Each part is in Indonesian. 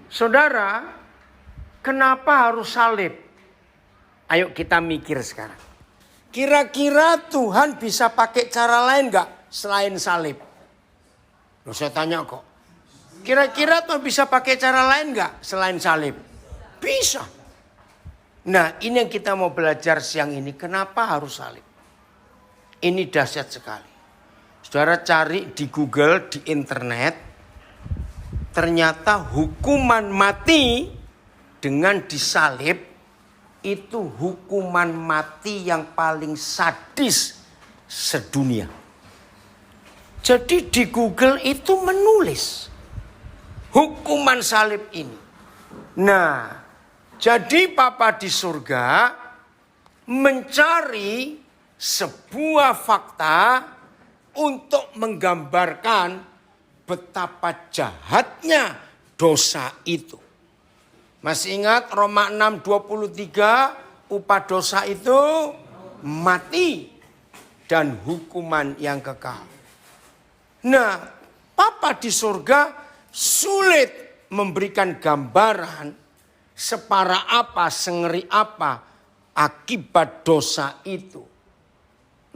Saudara, kenapa harus salib? Ayo kita mikir sekarang. Kira-kira Tuhan bisa pakai cara lain nggak selain salib? Loh, saya tanya kok. Kira-kira Tuhan bisa pakai cara lain nggak selain salib? Bisa. Nah, ini yang kita mau belajar siang ini. Kenapa harus salib? Ini dahsyat sekali. Saudara cari di Google, di internet. Ternyata hukuman mati dengan disalib itu hukuman mati yang paling sadis sedunia. Jadi di Google itu menulis hukuman salib ini. Nah, jadi Papa di surga mencari sebuah fakta untuk menggambarkan betapa jahatnya dosa itu. Masih ingat Roma 6:23, upah dosa itu mati dan hukuman yang kekal. Nah, Papa di surga sulit memberikan gambaran separah apa, sengeri apa akibat dosa itu.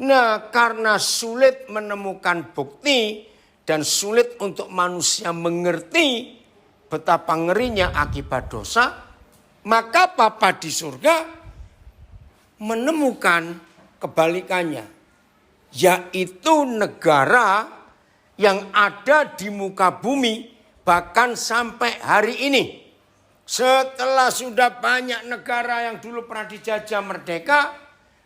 Nah, karena sulit menemukan bukti dan sulit untuk manusia mengerti betapa ngerinya akibat dosa, maka Papa di surga menemukan kebalikannya, yaitu negara yang ada di muka bumi bahkan sampai hari ini. Setelah sudah banyak negara yang dulu pernah dijajah merdeka,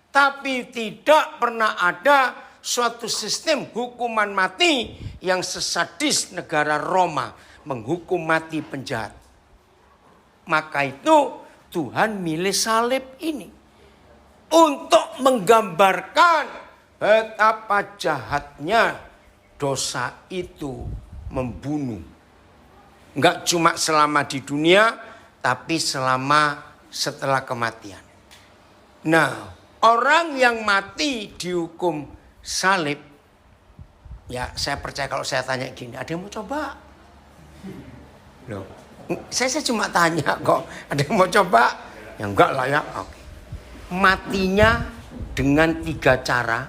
tapi tidak pernah ada suatu sistem hukuman mati yang sesadis negara Roma menghukum mati penjahat. Maka itu Tuhan milih salib ini untuk menggambarkan betapa jahatnya dosa itu membunuh. Enggak cuma selama di dunia, tapi setelah kematian. Nah, orang yang mati dihukum salib, ya saya percaya kalau saya tanya gini, ada yang mau coba? Loh, saya cuma tanya kok, ada yang mau coba? Ya enggak lah ya, oke. Matinya dengan 3 cara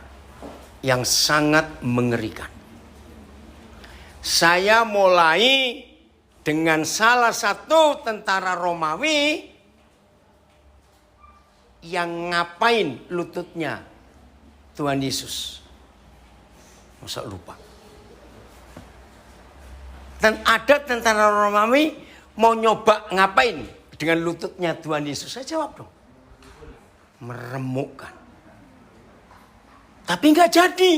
yang sangat mengerikan. Saya mulai dengan salah satu tentara Romawi yang ngapain lututnya Tuhan Yesus. Masa lupa. Dan ada tentara Romawi mau nyoba ngapain dengan lututnya Tuhan Yesus. Saya jawab dong. Meremukkan. Tapi nggak jadi.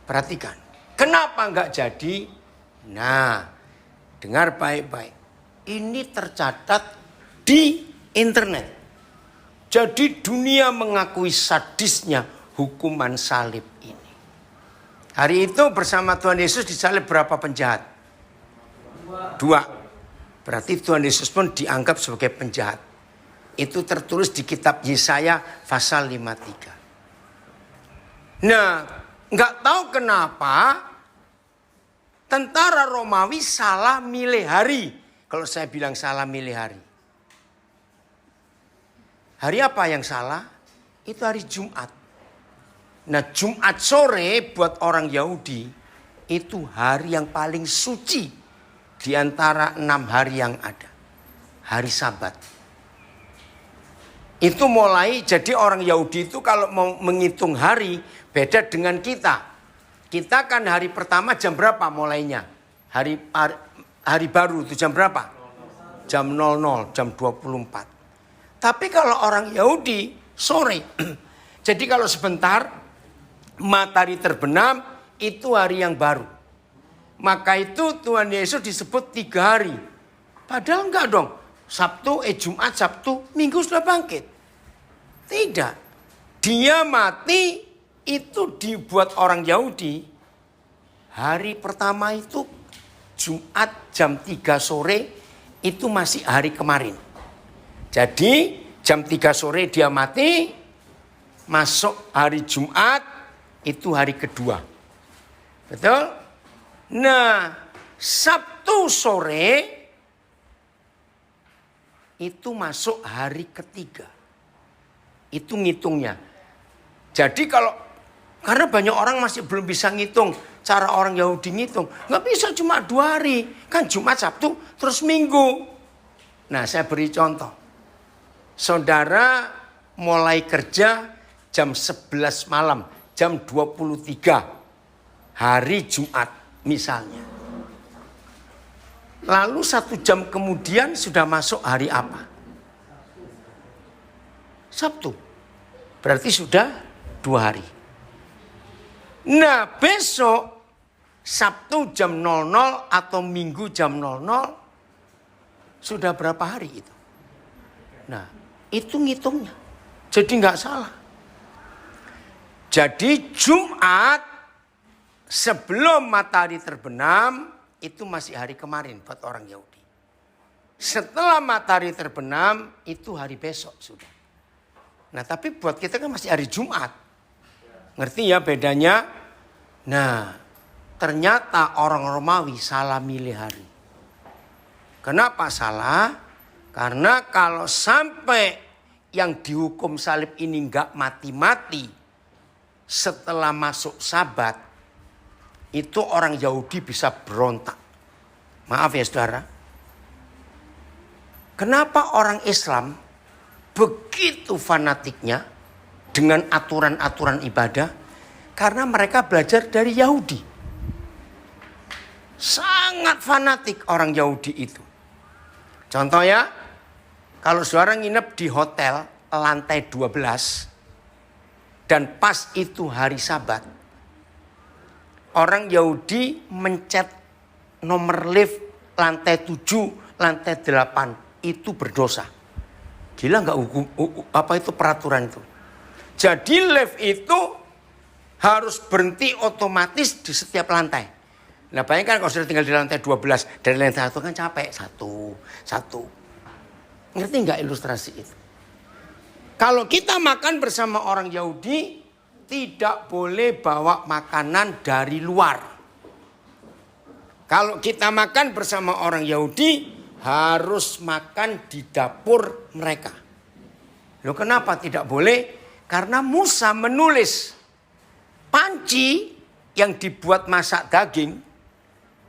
Perhatikan. Kenapa nggak jadi? Nah, dengar baik-baik. Ini tercatat di internet. Jadi dunia mengakui sadisnya hukuman salib ini. Hari itu bersama Tuhan Yesus disalib berapa penjahat? 2. Berarti Tuhan Yesus pun dianggap sebagai penjahat. Itu tertulis di kitab Yesaya pasal 53. Nah, nggak tahu kenapa tentara Romawi salah milih hari. Kalau saya bilang salah milih hari. Hari apa yang salah? Itu hari Jumat. Nah, Jumat sore buat orang Yahudi itu hari yang paling suci di antara 6 hari yang ada. Hari Sabat. Itu mulai, jadi orang Yahudi itu kalau mau menghitung hari beda dengan kita. Kita kan hari pertama jam berapa mulainya? Hari baru itu jam berapa? Jam 00, jam 24. Tapi kalau orang Yahudi sore. Jadi kalau sebentar matahari terbenam itu hari yang baru. Maka itu Tuhan Yesus disebut 3 hari. Padahal enggak dong. Jumat, Sabtu, Minggu sudah bangkit. Tidak. Dia mati itu dibuat orang Yahudi. Hari pertama itu Jumat jam 3 sore itu masih hari kemarin. Jadi jam 3 sore dia mati. Masuk hari Jumat itu hari kedua. Betul? Nah, Sabtu sore itu masuk hari ketiga. Itu ngitungnya. Jadi karena banyak orang masih belum bisa ngitung. Cara orang Yahudi ngitung. Nggak bisa cuma 2 hari. Kan Jumat, Sabtu, terus Minggu. Nah, saya beri contoh. Saudara mulai kerja jam 11 malam. Jam 23. Hari Jumat misalnya. Lalu 1 jam kemudian sudah masuk hari apa? Sabtu. Berarti sudah 2 hari. Nah, besok Sabtu jam 00 atau Minggu jam 00 sudah berapa hari itu? Nah, itu ngitungnya. Jadi nggak salah. Jadi Jumat sebelum matahari terbenam itu masih hari kemarin buat orang Yahudi. Setelah matahari terbenam itu hari besok sudah. Nah, tapi buat kita kan masih hari Jumat. Ngerti ya bedanya? Nah, ternyata orang Romawi salah milih hari. Kenapa salah? Karena kalau sampai yang dihukum salib ini nggak mati-mati setelah masuk Sabat, itu orang Yahudi bisa berontak. Maaf ya saudara. Kenapa orang Islam begitu fanatiknya dengan aturan-aturan ibadah? Karena mereka belajar dari Yahudi. Sangat fanatik orang Yahudi itu. Contoh ya, kalau saudara nginep di hotel lantai 12 dan pas itu hari Sabat, orang Yahudi mencet nomor lift lantai 7, lantai 8 itu berdosa. Gila nggak hukum apa itu peraturan itu? Jadi lift itu harus berhenti otomatis di setiap lantai. Nah, bayangkan kalau sudah tinggal di lantai 12 dari lantai 1 kan capek satu. Ngerti nggak ilustrasi itu? Kalau kita makan bersama orang Yahudi, tidak boleh bawa makanan dari luar. Kalau kita makan bersama orang Yahudi, harus makan di dapur mereka. Loh, kenapa tidak boleh? Karena Musa menulis panci yang dibuat masak daging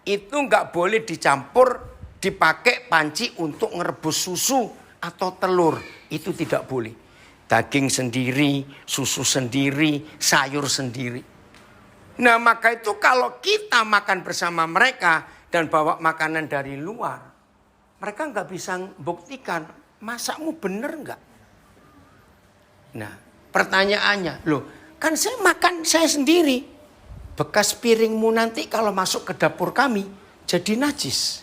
itu nggak boleh dicampur dipakai panci untuk ngerebus susu atau telur. Itu tidak boleh. Daging sendiri, susu sendiri, sayur sendiri. Nah, maka itu kalau kita makan bersama mereka dan bawa makanan dari luar, mereka nggak bisa buktikan masakmu bener nggak. Nah, pertanyaannya, loh kan saya makan saya sendiri. Bekas piringmu nanti kalau masuk ke dapur kami jadi najis.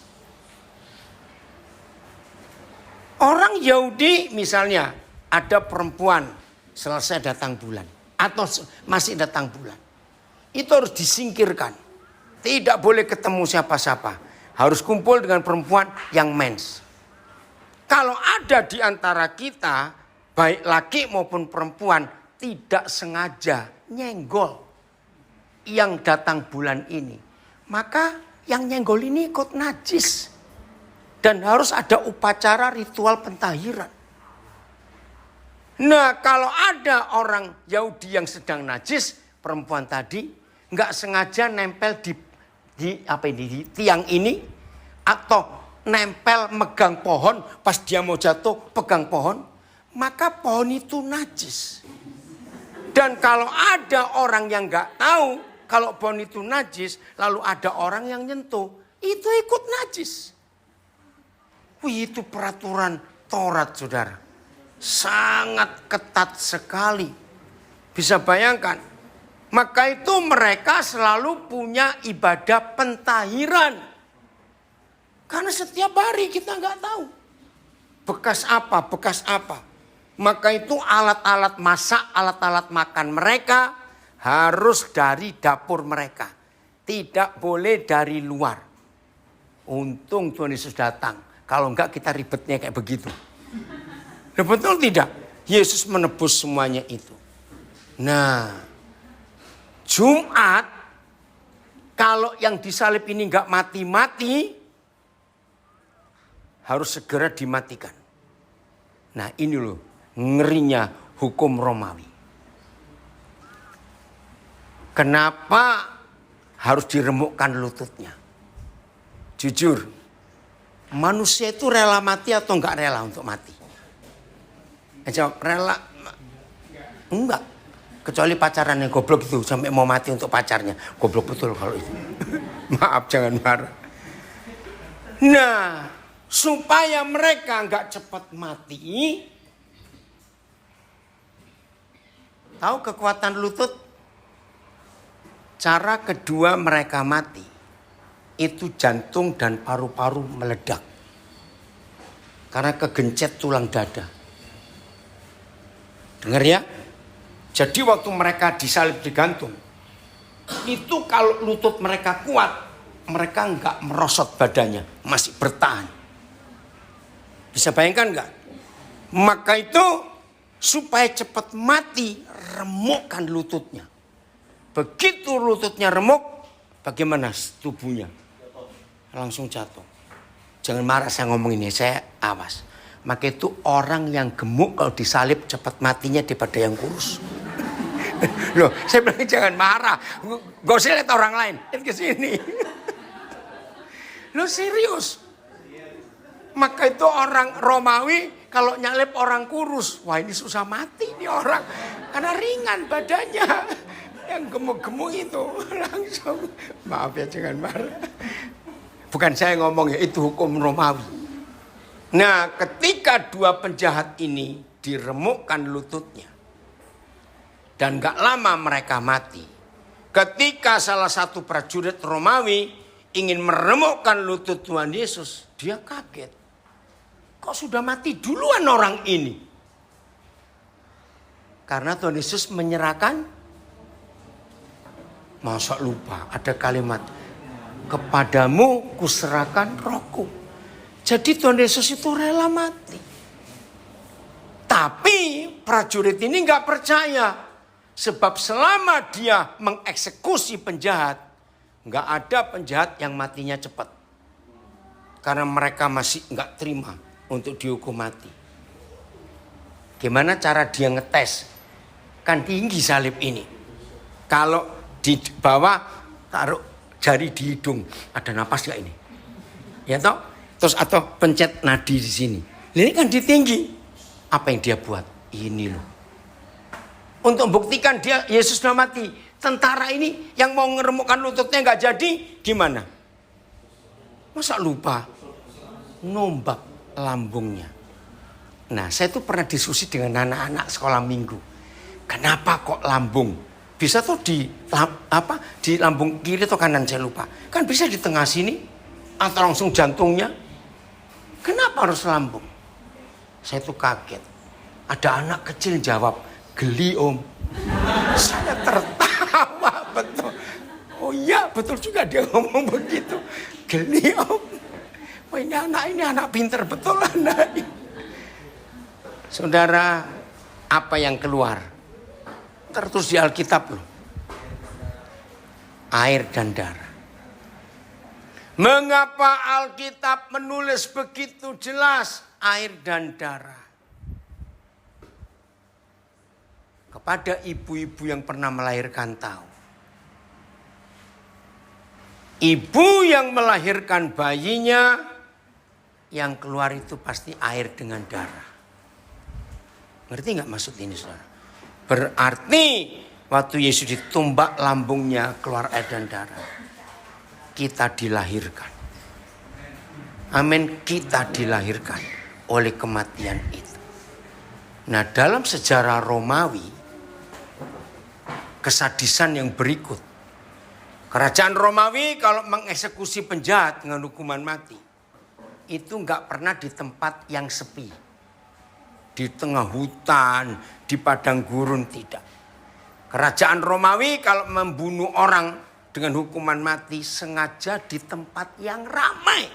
Orang Yahudi misalnya ada perempuan selesai datang bulan atau masih datang bulan. Itu harus disingkirkan. Tidak boleh ketemu siapa-siapa. Harus kumpul dengan perempuan yang mens. Kalau ada di antara kita, baik laki maupun perempuan, tidak sengaja nyenggol yang datang bulan ini, maka yang nyenggol ini ikut najis. Dan harus ada upacara ritual pentahiran. Nah, kalau ada orang Yahudi yang sedang najis, perempuan tadi nggak sengaja nempel di tiang ini, atau nempel megang pohon, pas dia mau jatuh pegang pohon, maka pohon itu najis. Dan kalau ada orang yang nggak tahu kalau pohon itu najis, lalu ada orang yang nyentuh, itu ikut najis. Wih, itu peraturan Taurat, saudara. Sangat ketat sekali. Bisa bayangkan. Maka itu mereka selalu punya ibadah pentahiran. Karena setiap hari kita nggak tahu. Bekas apa. Maka itu alat-alat masak, alat-alat makan mereka harus dari dapur mereka. Tidak boleh dari luar. Untung Tuhan Yesus datang. Kalau enggak kita ribetnya kayak begitu. Nah, betul tidak? Yesus menebus semuanya itu. Nah, Jumat, kalau yang disalib ini enggak mati-mati, harus segera dimatikan. Nah ini loh ngerinya hukum Romawi. Kenapa harus diremukkan lututnya? Jujur, manusia itu rela mati atau enggak rela untuk mati? Jawab, rela? Enggak. Kecuali pacaran yang goblok itu sampai mau mati untuk pacarnya. Goblok betul kalau itu. Maaf, jangan marah. Nah, supaya mereka enggak cepat mati, tahu kekuatan lutut? Cara kedua mereka mati, itu jantung dan paru-paru meledak. Karena kegencet tulang dada. Dengar ya? Jadi waktu mereka disalib digantung, itu kalau lutut mereka kuat, mereka enggak merosot badannya, masih bertahan. Bisa bayangkan enggak? Maka itu supaya cepat mati, remukkan lututnya. Begitu lututnya remuk, bagaimana tubuhnya? Langsung jatuh. Jangan marah saya ngomong ini, saya awas. Maka itu orang yang gemuk kalau disalib cepat matinya daripada yang kurus. Loh, saya bilang jangan marah. Gak usah lihat orang lain, lihat ke sini. Loh serius. Maka itu orang Romawi kalau nyalip orang kurus, wah ini susah mati nih orang. Karena ringan badannya. Yang gemuk-gemuk itu langsung, maaf ya jangan marah. Bukan saya ngomong ya, itu hukum Romawi. Nah ketika dua penjahat ini diremukkan lututnya. Dan gak lama mereka mati. Ketika salah satu prajurit Romawi ingin meremukkan lutut Tuhan Yesus, dia kaget. Kok sudah mati duluan orang ini? Karena Tuhan Yesus menyerahkan, masa lupa ada kalimat, kepadamu kuserahkan rohku. Jadi Tuhan Yesus itu rela mati. Tapi prajurit ini gak percaya. Sebab selama dia mengeksekusi penjahat, gak ada penjahat yang matinya cepat. Karena mereka masih gak terima untuk dihukum mati. Gimana cara dia ngetes? Kan tinggi salib ini. Kalau di bawah taruh jari di hidung, ada napas gak ini? Ya toh? Terus atau pencet nadi di sini. Ini kan di tinggi. Apa yang dia buat? Ini loh. Untuk membuktikan dia Yesus sudah mati. Tentara ini yang mau ngeremukkan lututnya gak jadi, gimana? Masa lupa? Nombak lambungnya. Nah saya tuh pernah diskusi dengan anak-anak sekolah minggu. Kenapa kok lambung? Bisa tuh di lambung kiri atau kanan saya lupa. Kan bisa di tengah sini atau langsung jantungnya. Kenapa harus lambung? Saya tuh kaget. Ada anak kecil jawab, geli om. Saya tertawa betul. Oh iya betul juga dia ngomong begitu. Geli om. Wah ini anak pinter betul anak. Saudara, apa yang keluar? Tertulis di Alkitab loh. Air dan darah. Mengapa Alkitab menulis begitu jelas air dan darah? Kepada ibu-ibu yang pernah melahirkan tahu. Ibu yang melahirkan bayinya, yang keluar itu pasti air dengan darah. Ngerti nggak maksud ini saudara? Berarti waktu Yesus ditumbak lambungnya keluar air dan darah. Kita dilahirkan. Amin, kita dilahirkan oleh kematian itu. Nah dalam sejarah Romawi, kesadisan yang berikut. Kerajaan Romawi kalau mengeksekusi penjahat dengan hukuman mati, itu nggak pernah di tempat yang sepi. Di tengah hutan, di padang gurun, tidak. Kerajaan Romawi kalau membunuh orang dengan hukuman mati sengaja di tempat yang ramai.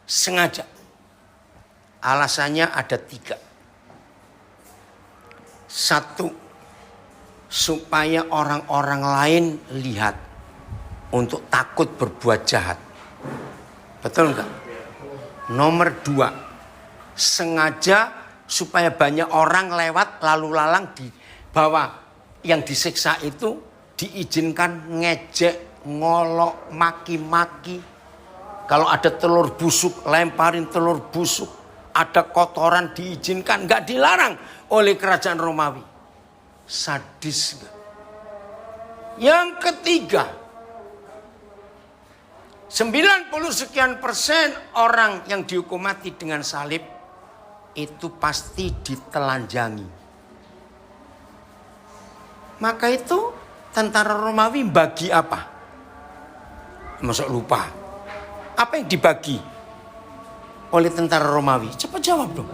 Sengaja. Alasannya ada 3. 1, supaya orang-orang lain lihat untuk takut berbuat jahat. Betul enggak? Nomor 2, sengaja supaya banyak orang lewat lalu lalang di bawah yang disiksa itu diizinkan ngejek, ngolok, maki-maki. Kalau ada telur busuk, lemparin telur busuk. Ada kotoran diizinkan, nggak dilarang oleh kerajaan Romawi. Sadis nggak? Yang ketiga, 90% orang yang dihukum mati dengan salib itu pasti ditelanjangi. Maka itu tentara Romawi bagi apa? Masa lupa? Apa yang dibagi oleh tentara Romawi? Cepat jawab dong.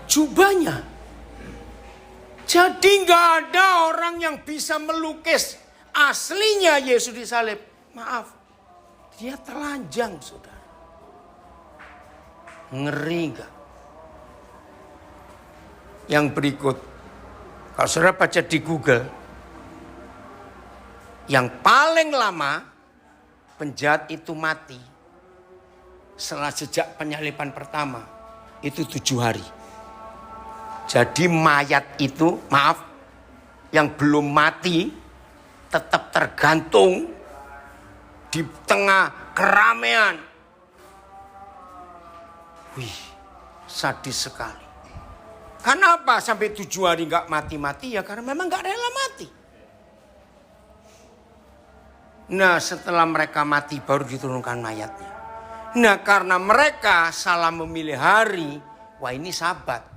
Jubahnya. Jadi nggak ada orang yang bisa melukis aslinya Yesus disalib. Maaf, dia telanjang, saudara. Ngeri nggak? Yang berikut, kalau saudara baca di Google, yang paling lama penjahat itu mati setelah sejak penyaliban pertama itu 7 hari. Jadi mayat itu, maaf, yang belum mati tetap tergantung di tengah keramaian. Wih, sadis sekali. Kenapa sampai 7 hari nggak mati-mati? Ya karena memang nggak rela mati. Nah, setelah mereka mati baru diturunkan mayatnya. Nah, karena mereka salah memilih hari, wah ini Sabat.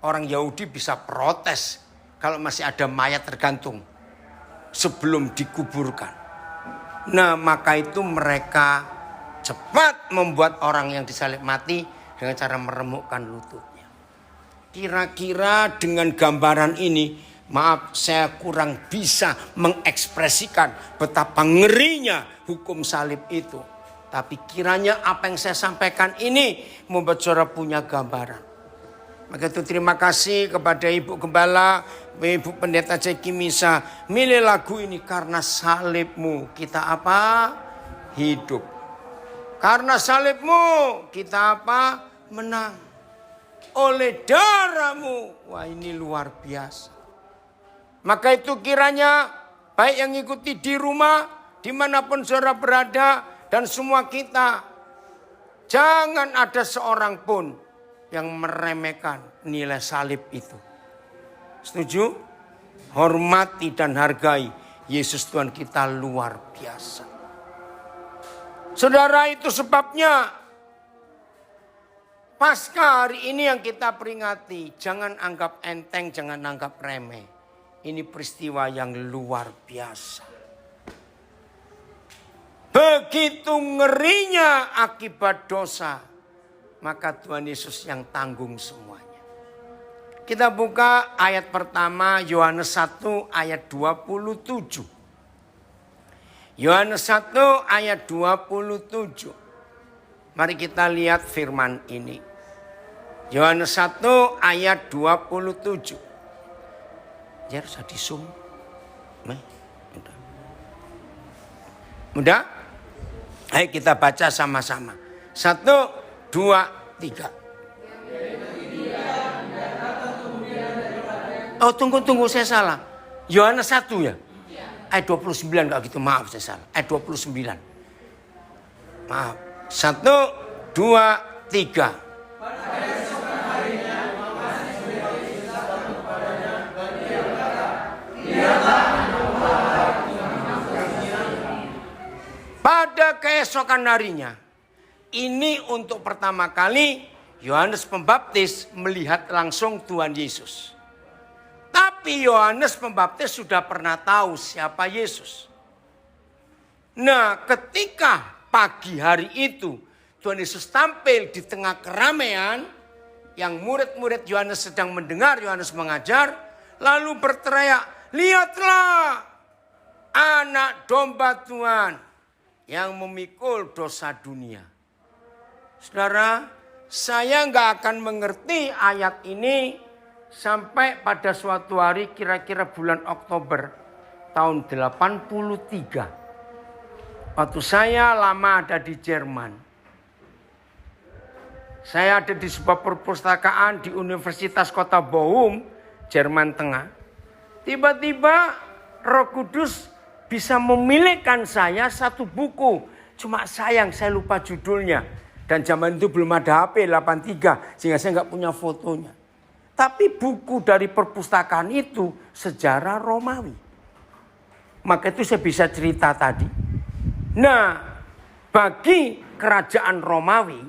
Orang Yahudi bisa protes kalau masih ada mayat tergantung sebelum dikuburkan. Nah, maka itu mereka cepat membuat orang yang disalib mati dengan cara meremukkan lututnya. Kira-kira dengan gambaran ini, maaf saya kurang bisa mengekspresikan betapa ngerinya hukum salib itu. Tapi kiranya apa yang saya sampaikan ini membuat saudara punya gambaran. Maka itu terima kasih kepada Ibu Gembala, Ibu Pendeta Ceki Misa. Milih lagu ini karena salibmu kita apa? Hidup. Karena salibmu kita apa? Menang. Oleh darahmu. Wah ini luar biasa. Maka itu kiranya baik yang ikuti di rumah, dimanapun saudara berada, dan semua kita. Jangan ada seorang pun yang meremehkan nilai salib itu. Setuju? Hormati dan hargai Yesus Tuhan kita luar biasa. Saudara, itu sebabnya Paskah hari ini yang kita peringati. Jangan anggap enteng, jangan anggap remeh. Ini peristiwa yang luar biasa. Begitu ngerinya akibat dosa, maka Tuhan Yesus yang tanggung semuanya. Kita buka ayat pertama Yohanes 1 ayat 27. Yohanes 1 ayat 27. Mari kita lihat firman ini. Yohanes 1 ayat 27. Ya harus di zoom. Mudah? Ayo kita baca sama-sama. 1, 2, 3. Oh tunggu saya salah. Yohanes 1 ya? Ayat 29 kalau gitu maaf saya salah. Ayat 29. Maaf. 1, 2, 3. Pada keesokan harinya, ini untuk pertama kali Yohanes Pembaptis melihat langsung Tuhan Yesus. Tapi Yohanes Pembaptis sudah pernah tahu siapa Yesus. Nah, ketika pagi hari itu Tuhan Yesus tampil di tengah keramaian, yang murid-murid Yohanes sedang mendengar Yohanes mengajar, lalu berteriak, "Lihatlah anak domba Tuhan yang memikul dosa dunia." Saudara, saya nggak akan mengerti ayat ini sampai pada suatu hari kira-kira bulan Oktober tahun 83. Waktu saya lama ada di Jerman. Saya ada di sebuah perpustakaan di Universitas Kota Bochum, Jerman Tengah. Tiba-tiba Roh Kudus bisa memilihkan saya satu buku. Cuma sayang saya lupa judulnya. Dan zaman itu belum ada HP 83 sehingga saya nggak punya fotonya. Tapi buku dari perpustakaan itu sejarah Romawi. Maka itu saya bisa cerita tadi. Nah, bagi kerajaan Romawi,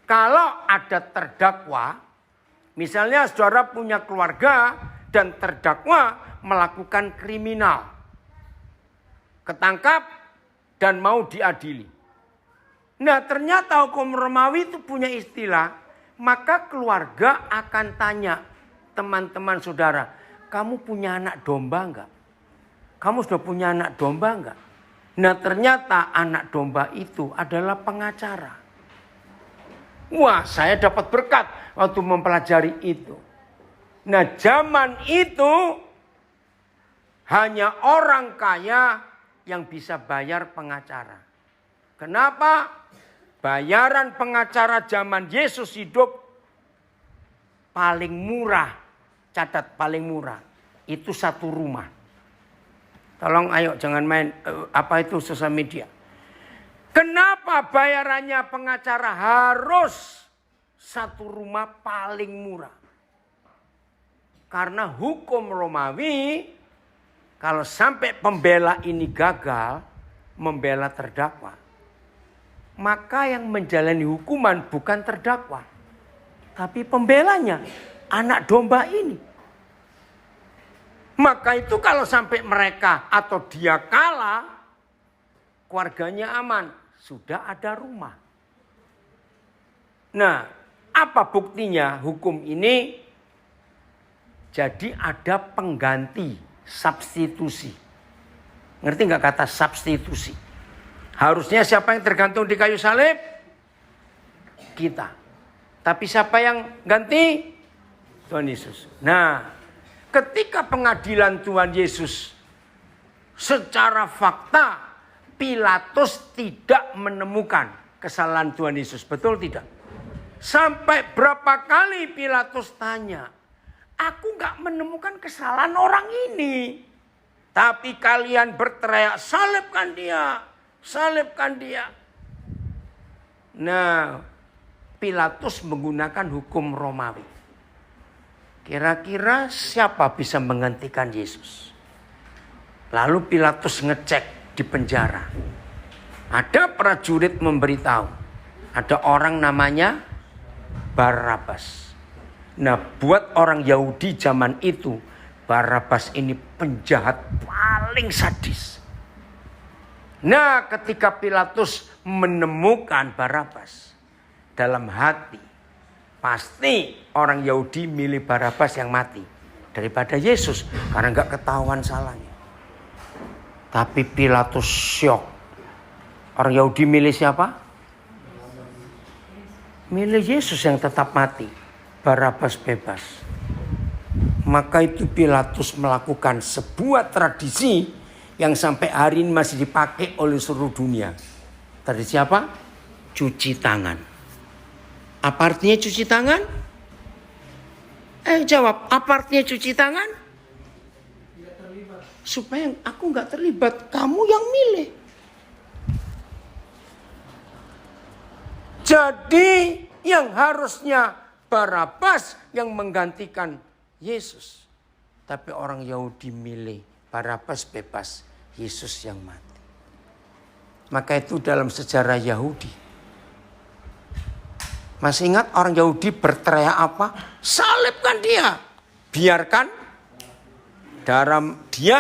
kalau ada terdakwa, misalnya saudara punya keluarga dan terdakwa melakukan kriminal, ketangkap dan mau diadili. Nah, ternyata hukum Romawi itu punya istilah, maka keluarga akan tanya teman-teman saudara, kamu punya anak domba enggak? Kamu sudah punya anak domba enggak? Nah, ternyata anak domba itu adalah pengacara. Wah, saya dapat berkat waktu mempelajari itu. Nah, zaman itu hanya orang kaya yang bisa bayar pengacara. Kenapa? Bayaran pengacara zaman Yesus hidup paling murah. Catat paling murah. Itu satu rumah. Tolong ayo jangan main sosial media. Kenapa bayarannya pengacara harus satu rumah paling murah? Karena hukum Romawi, kalau sampai pembela ini gagal membela terdakwa, maka yang menjalani hukuman bukan terdakwa, tapi pembelanya, anak domba ini. Maka itu kalau sampai mereka atau dia kalah, keluarganya aman, sudah ada rumah. Nah, apa buktinya hukum ini? Jadi ada pengganti, substitusi. Ngerti nggak kata substitusi? Harusnya siapa yang tergantung di kayu salib? Kita. Tapi siapa yang ganti? Tuhan Yesus. Nah, ketika pengadilan Tuhan Yesus, secara fakta Pilatus tidak menemukan kesalahan Tuhan Yesus. Betul tidak? Sampai berapa kali Pilatus tanya, aku gak menemukan kesalahan orang ini. Tapi kalian berteriak, salibkan dia, salibkan dia. Nah, Pilatus menggunakan hukum Romawi. Kira-kira siapa bisa menggantikan Yesus? Lalu Pilatus ngecek di penjara. Ada prajurit memberitahu, ada orang namanya Barabas. Nah, buat orang Yahudi zaman itu, Barabas ini penjahat paling sadis. Nah, ketika Pilatus menemukan Barabas dalam hati, pasti orang Yahudi milih Barabas yang mati daripada Yesus karena nggak ketahuan salahnya. Tapi Pilatus syok. Orang Yahudi milih siapa? Milih Yesus yang tetap mati. Barabas bebas. Maka itu Pilatus melakukan sebuah tradisi yang sampai hari ini masih dipakai oleh seluruh dunia. Tradisi apa? Cuci tangan. Apa artinya cuci tangan? Jawab, apa artinya cuci tangan? Supaya aku gak terlibat, kamu yang milih. Jadi yang harusnya Barabas yang menggantikan Yesus. Tapi orang Yahudi milih Barabas bebas, Yesus yang mati. Maka itu dalam sejarah Yahudi. Masih ingat orang Yahudi berteriak apa? Salibkan dia. Biarkan darah dia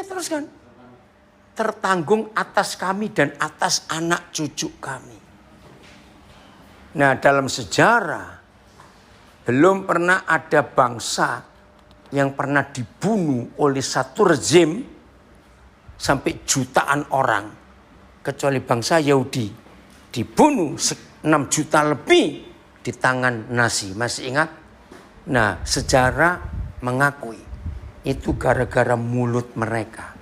teruskan. Tertanggung atas kami dan atas anak cucu kami. Nah, dalam sejarah belum pernah ada bangsa yang pernah dibunuh oleh satu rezim sampai jutaan orang. Kecuali bangsa Yahudi. Dibunuh 6 juta lebih di tangan Nazi. Masih ingat? Nah, sejarah mengakui itu gara-gara mulut mereka.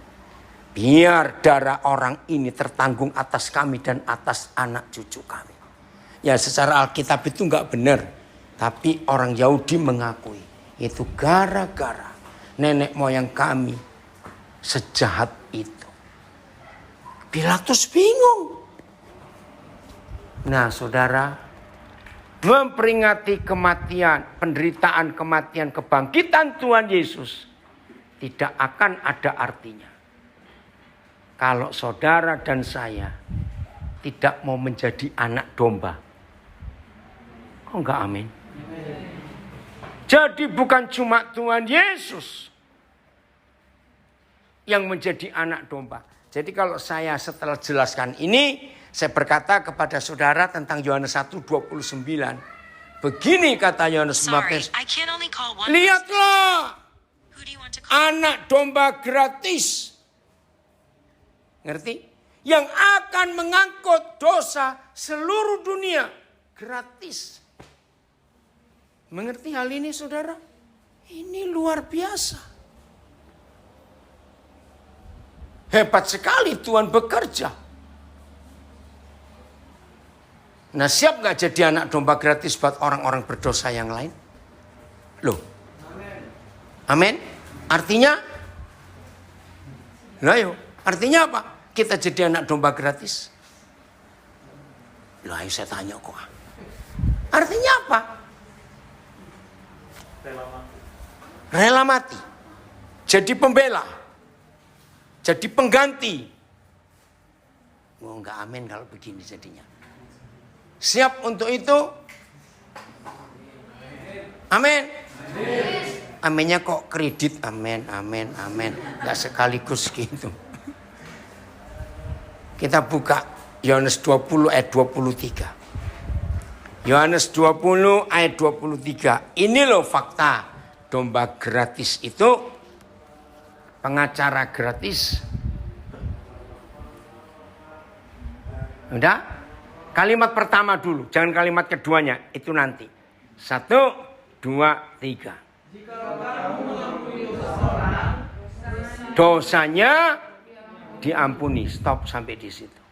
Biar darah orang ini tertanggung atas kami dan atas anak cucu kami. Ya secara Alkitab itu enggak benar. Tapi orang Yahudi mengakui. Itu gara-gara nenek moyang kami sejahat itu. Pilatus bingung. Nah saudara, memperingati kematian, penderitaan kematian, kebangkitan Tuhan Yesus tidak akan ada artinya kalau saudara dan saya tidak mau menjadi anak domba. Oh enggak, amin. Jadi bukan cuma Tuhan Yesus yang menjadi anak domba. Jadi kalau saya setelah jelaskan ini, saya berkata kepada saudara tentang Yohanes 1:29. Begini kata Yohanes 15. Lihatlah, anak domba gratis. Ngerti? Yang akan mengangkut dosa seluruh dunia. Gratis. Mengerti hal ini saudara? Ini luar biasa. Hebat sekali Tuhan bekerja. Nah siap gak jadi anak domba gratis buat orang-orang berdosa yang lain? Loh. Amin. Artinya? Nah yuk. Artinya apa? Kita jadi anak domba gratis. Loh ayo saya tanya kok. Artinya apa? Rela mati. Jadi pembela. Jadi pengganti. Oh enggak amin kalau begini jadinya. Siap untuk itu? Amin. Aminnya kok kredit. Amin, amin, amin. Enggak sekaligus gitu. Kita buka Yohanes 20 ayat 23. Yohanes 20 ayat 23. Ini loh fakta. Domba gratis itu, pengacara gratis. Udah? Kalimat pertama dulu, jangan kalimat keduanya. Itu nanti. 1, 2, 3. Dosanya diampuni. Stop sampai di situ.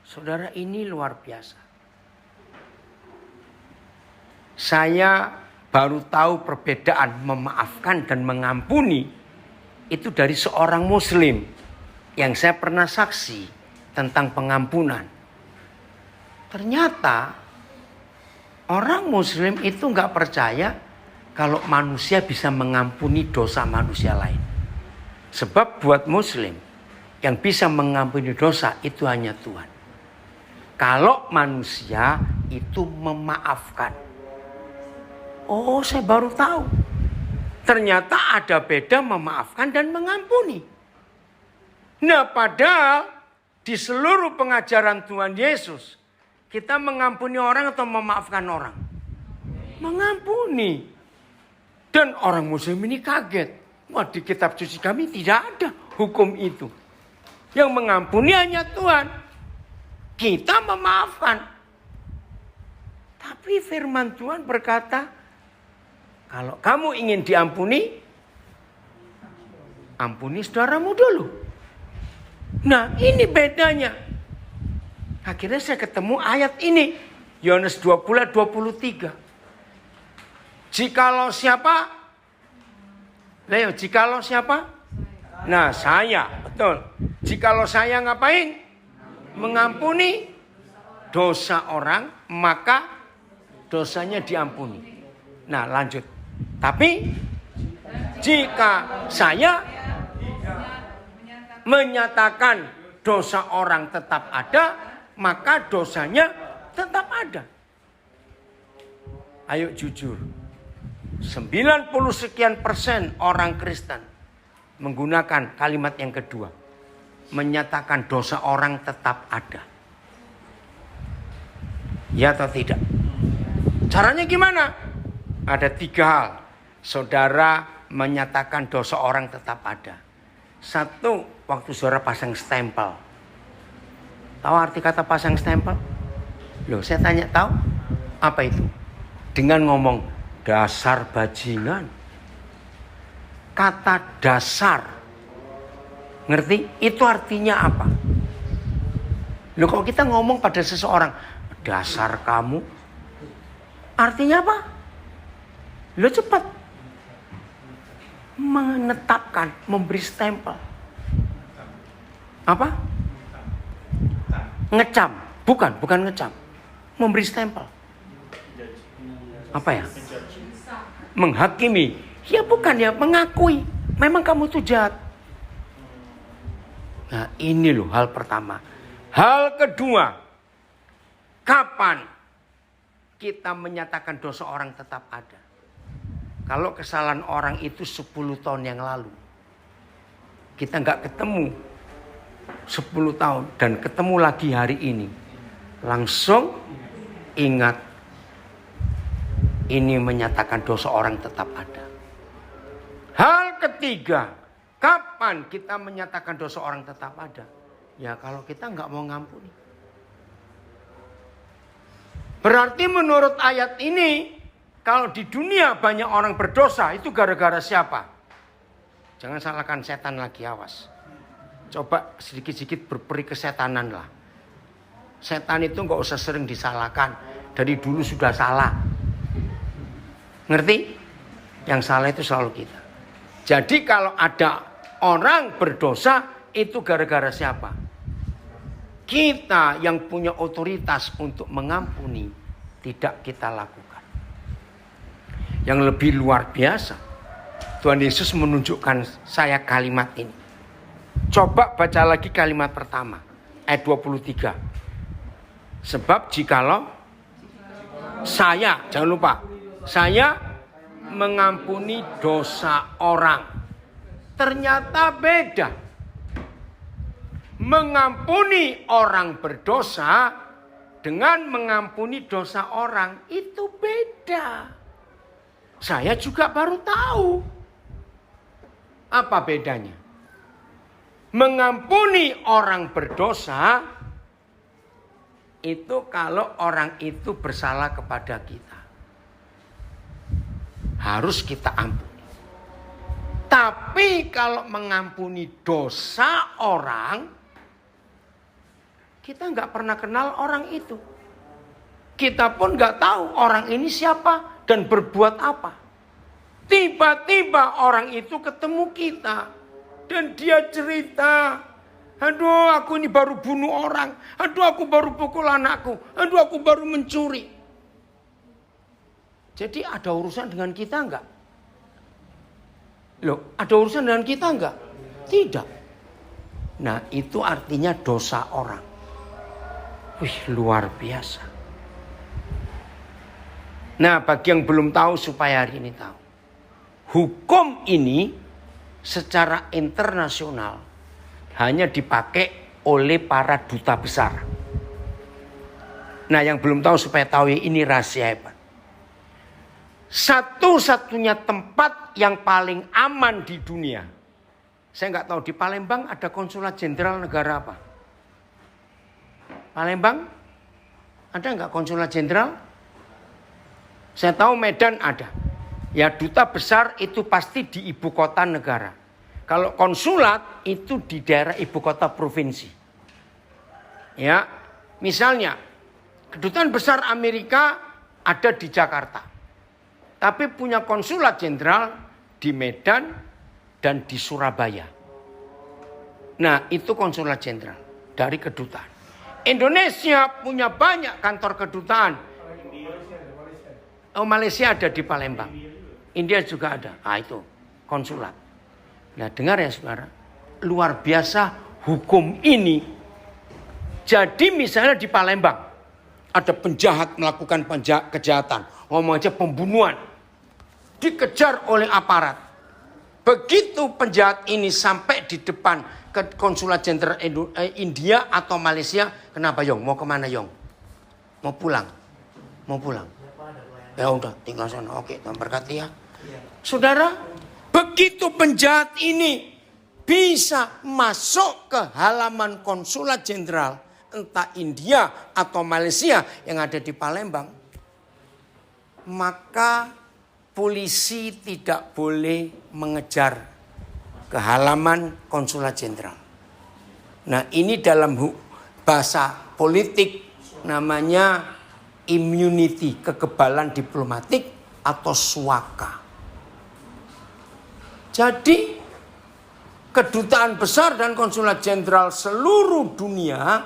Saudara, ini luar biasa. Saya baru tahu perbedaan memaafkan dan mengampuni itu dari seorang muslim yang saya pernah saksi tentang pengampunan. Ternyata orang muslim itu nggak percaya kalau manusia bisa mengampuni dosa manusia lain. Sebab buat muslim yang bisa mengampuni dosa itu hanya Tuhan. Kalau manusia itu memaafkan. Oh, saya baru tahu. Ternyata ada beda memaafkan dan mengampuni. Nah, padahal di seluruh pengajaran Tuhan Yesus, kita mengampuni orang atau memaafkan orang? Mengampuni. Dan orang muslim ini kaget. Wah, di kitab suci kami tidak ada hukum itu. Yang mengampuni hanya Tuhan. Kita memaafkan. Tapi firman Tuhan berkata, kalau kamu ingin diampuni, ampuni saudaramu dulu. Nah, ini bedanya. Akhirnya saya ketemu ayat ini. Yohanes 20 23. Jikalau siapa? Leo, jikalau siapa? Nah, saya. Betul. Jikalau saya ngapain? Mengampuni dosa orang, maka dosanya diampuni. Nah, lanjut. Tapi jika saya menyatakan dosa orang tetap ada, maka dosanya tetap ada. Ayo jujur. 90 sekian persen orang Kristen menggunakan kalimat yang kedua. Menyatakan dosa orang tetap ada. Ya atau tidak? Caranya gimana? Ada 3 hal. Saudara menyatakan dosa orang tetap ada. 1, waktu saudara pasang stempel. Tahu arti kata pasang stempel? Loh, saya tanya, tahu? Apa itu? Dengan ngomong dasar bajingan. Kata dasar Ngerti? Itu artinya apa? Loh, kalau kita ngomong pada seseorang, dasar kamu, artinya apa? Loh, cepat. Menetapkan, memberi stempel. Apa? Ngecam. Bukan ngecam. Memberi stempel. Apa ya? Menghakimi. Ya bukan ya, mengakui. Memang kamu tuh jahat. Nah, ini loh hal pertama. Hal kedua, kapan kita menyatakan dosa orang tetap ada? Kalau kesalahan orang itu 10 tahun yang lalu, kita nggak ketemu 10 tahun dan ketemu lagi hari ini, langsung ingat ini menyatakan dosa orang tetap ada. Hal ketiga, kapan kita menyatakan dosa orang tetap ada? Ya kalau kita nggak mau ngampuni. Berarti menurut ayat ini, kalau di dunia banyak orang berdosa, itu gara-gara siapa? Jangan salahkan setan lagi, awas. Coba sedikit-sedikit berperi kesetanan lah. Setan itu nggak usah sering disalahkan. Dari dulu sudah salah. Ngerti? Yang salah itu selalu kita. Jadi kalau ada orang berdosa, itu gara-gara siapa? Kita yang punya otoritas untuk mengampuni, tidak kita lakukan. Yang lebih luar biasa, Tuhan Yesus menunjukkan saya kalimat ini. Coba baca lagi kalimat pertama, ayat 23. Sebab jikalau saya, jangan lupa, saya mengampuni dosa orang. Ternyata beda. Mengampuni orang berdosa dengan mengampuni dosa orang itu beda. Saya juga baru tahu. Apa bedanya? Mengampuni orang berdosa itu kalau orang itu bersalah kepada kita. Harus kita ampuni. Tapi kalau mengampuni dosa orang, kita nggak pernah kenal orang itu. Kita pun nggak tahu orang ini siapa dan berbuat apa. Tiba-tiba orang itu ketemu kita. Dan dia cerita, aduh aku ini baru bunuh orang. Aduh aku baru pukul anakku. Aduh aku baru mencuri. Jadi ada urusan dengan kita enggak? Loh, ada urusan dengan kita enggak? Tidak. Nah itu artinya dosa orang. Wih, luar biasa. Nah, bagi yang belum tahu supaya hari ini tahu. Hukum ini secara internasional hanya dipakai oleh para duta besar. Nah, yang belum tahu supaya tahu ini rahasia hebat. Satu-satunya tempat yang paling aman di dunia. Saya nggak tahu di Palembang ada konsulat jenderal negara apa? Palembang? Ada nggak konsulat jenderal? Saya tahu Medan ada. Ya duta besar itu pasti di ibu kota negara. Kalau konsulat itu di daerah ibu kota provinsi. Ya, misalnya kedutaan besar Amerika ada di Jakarta. Tapi punya konsulat jenderal di Medan dan di Surabaya. Nah, itu konsulat jenderal dari kedutaan. Indonesia punya banyak kantor kedutaan. Oh, Malaysia ada di Palembang. India juga ada. Ah, itu konsulat. Nah, dengar ya saudara. Luar biasa hukum ini. Jadi misalnya di Palembang ada penjahat melakukan kejahatan. Ngomong aja pembunuhan. Dikejar oleh aparat. Begitu penjahat ini sampai di depan ke konsulat jenderal India atau Malaysia, kenapa Yong? Mau kemana Yong? Mau pulang? Mau pulang? Ya udah, tinggal sana. Oke, Tuhan berkati ya. Saudara, begitu penjahat ini bisa masuk ke halaman konsulat jenderal entah India atau Malaysia yang ada di Palembang, maka polisi tidak boleh mengejar ke halaman konsulat jenderal. Nah, ini dalam bahasa politik namanya immunity, kekebalan diplomatik atau suaka. Jadi kedutaan besar dan konsulat jenderal seluruh dunia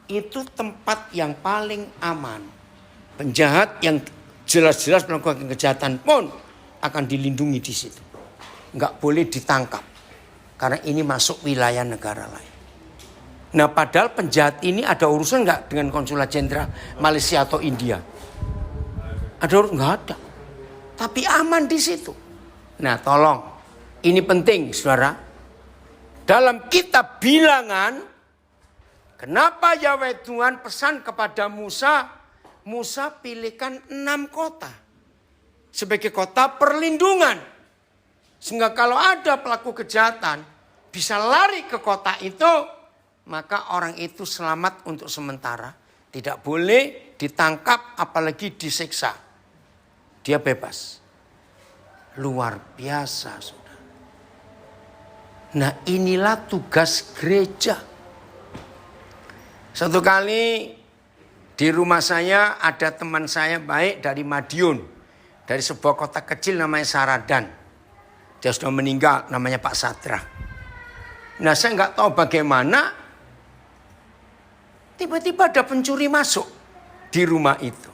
itu tempat yang paling aman. Penjahat yang jelas-jelas melakukan kejahatan pun akan dilindungi di situ. Nggak boleh ditangkap karena ini masuk wilayah negara lain. Nah, padahal penjahat ini ada urusan nggak dengan konsulat jenderal Malaysia atau India? Ada urusan? Nggak ada. Tapi aman di situ. Nah, tolong. Ini penting, saudara. Dalam kitab Bilangan, kenapa Yahweh Tuhan pesan kepada Musa, Musa pilihkan 6 kota sebagai kota perlindungan. Sehingga kalau ada pelaku kejahatan bisa lari ke kota itu, maka orang itu selamat untuk sementara. Tidak boleh ditangkap apalagi disiksa. Dia bebas. Luar biasa, saudara. Nah, inilah tugas gereja. Satu kali di rumah saya ada teman saya baik dari Madiun. Dari sebuah kota kecil namanya Saradan. Dia sudah meninggal, namanya Pak Sadra. Nah, saya nggak tahu bagaimana tiba-tiba ada pencuri masuk di rumah itu.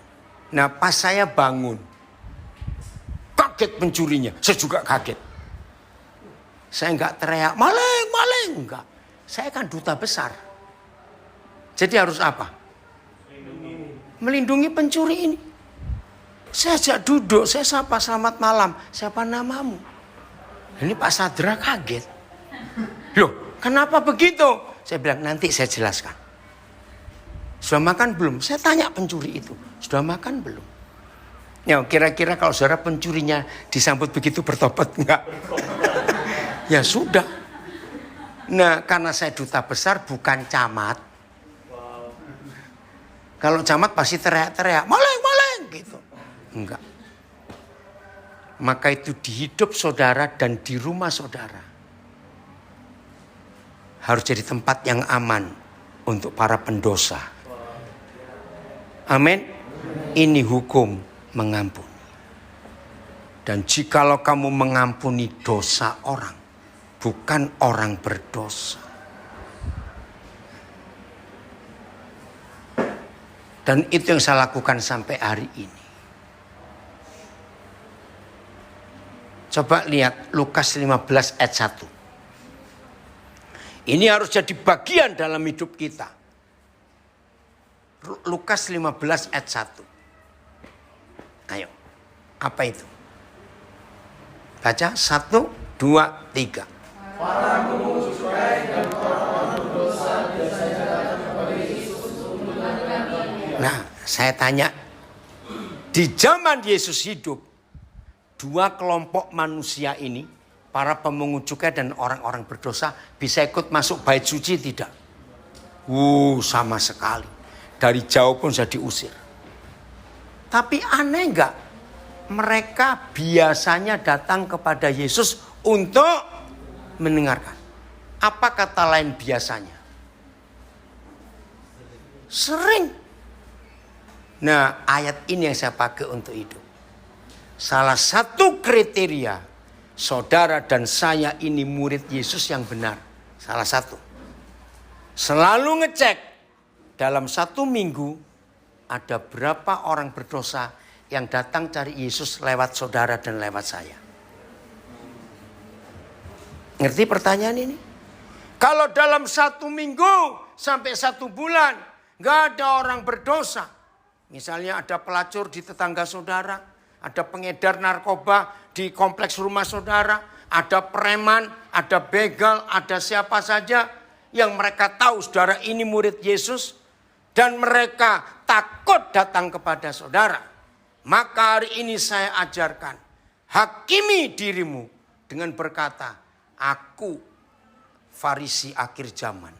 Nah, pas saya bangun, kaget pencurinya. Saya juga kaget. Saya nggak teriak, maling, maling. Enggak. Saya kan duta besar. Jadi harus apa? Melindungi pencuri ini. Saya ajak duduk, saya sapa, selamat malam. Siapa namamu? Ini Pak Sadra kaget. Loh, kenapa begitu? Saya bilang, nanti saya jelaskan. Sudah makan belum? Saya tanya pencuri itu. Sudah makan belum? Ya, kira-kira kalau saudara pencurinya disambut begitu bertobat enggak? Ya sudah. Nah, karena saya duta besar bukan camat. Kalau camat pasti teriak-teriak, maling, maling gitu. Enggak. Maka itu di hidup saudara dan di rumah saudara harus jadi tempat yang aman untuk para pendosa. Amin. Ini hukum mengampuni. Dan jikalau kamu mengampuni dosa orang, bukan orang berdosa. Dan itu yang saya lakukan sampai hari ini. Coba lihat Lukas 15 ayat 1. Ini harus jadi bagian dalam hidup kita. Lukas 15 ayat 1. Ayo. Apa itu? Baca 1, 2, 3. Nah, saya tanya. Di zaman Yesus hidup, dua kelompok manusia ini, para pemungut cukai dan orang-orang berdosa, bisa ikut masuk bait suci tidak? Sama sekali. Dari jauh pun sudah diusir. Tapi aneh enggak? Mereka biasanya datang kepada Yesus untuk mendengarkan. Apa kata lain biasanya? Sering. Nah, ayat ini yang saya pakai untuk hidup. Salah satu kriteria saudara dan saya ini murid Yesus yang benar. Salah satu. Selalu ngecek dalam 1 minggu ada berapa orang berdosa yang datang cari Yesus lewat saudara dan lewat saya. Ngerti pertanyaan ini? Kalau dalam 1 minggu sampai 1 bulan gak ada orang berdosa. Misalnya ada pelacur di tetangga saudara, ada pengedar narkoba di kompleks rumah saudara, ada preman, ada begal, ada siapa saja yang mereka tahu saudara ini murid Yesus dan mereka takut datang kepada saudara. Maka hari ini saya ajarkan, hakimi dirimu dengan berkata, aku Farisi akhir zaman.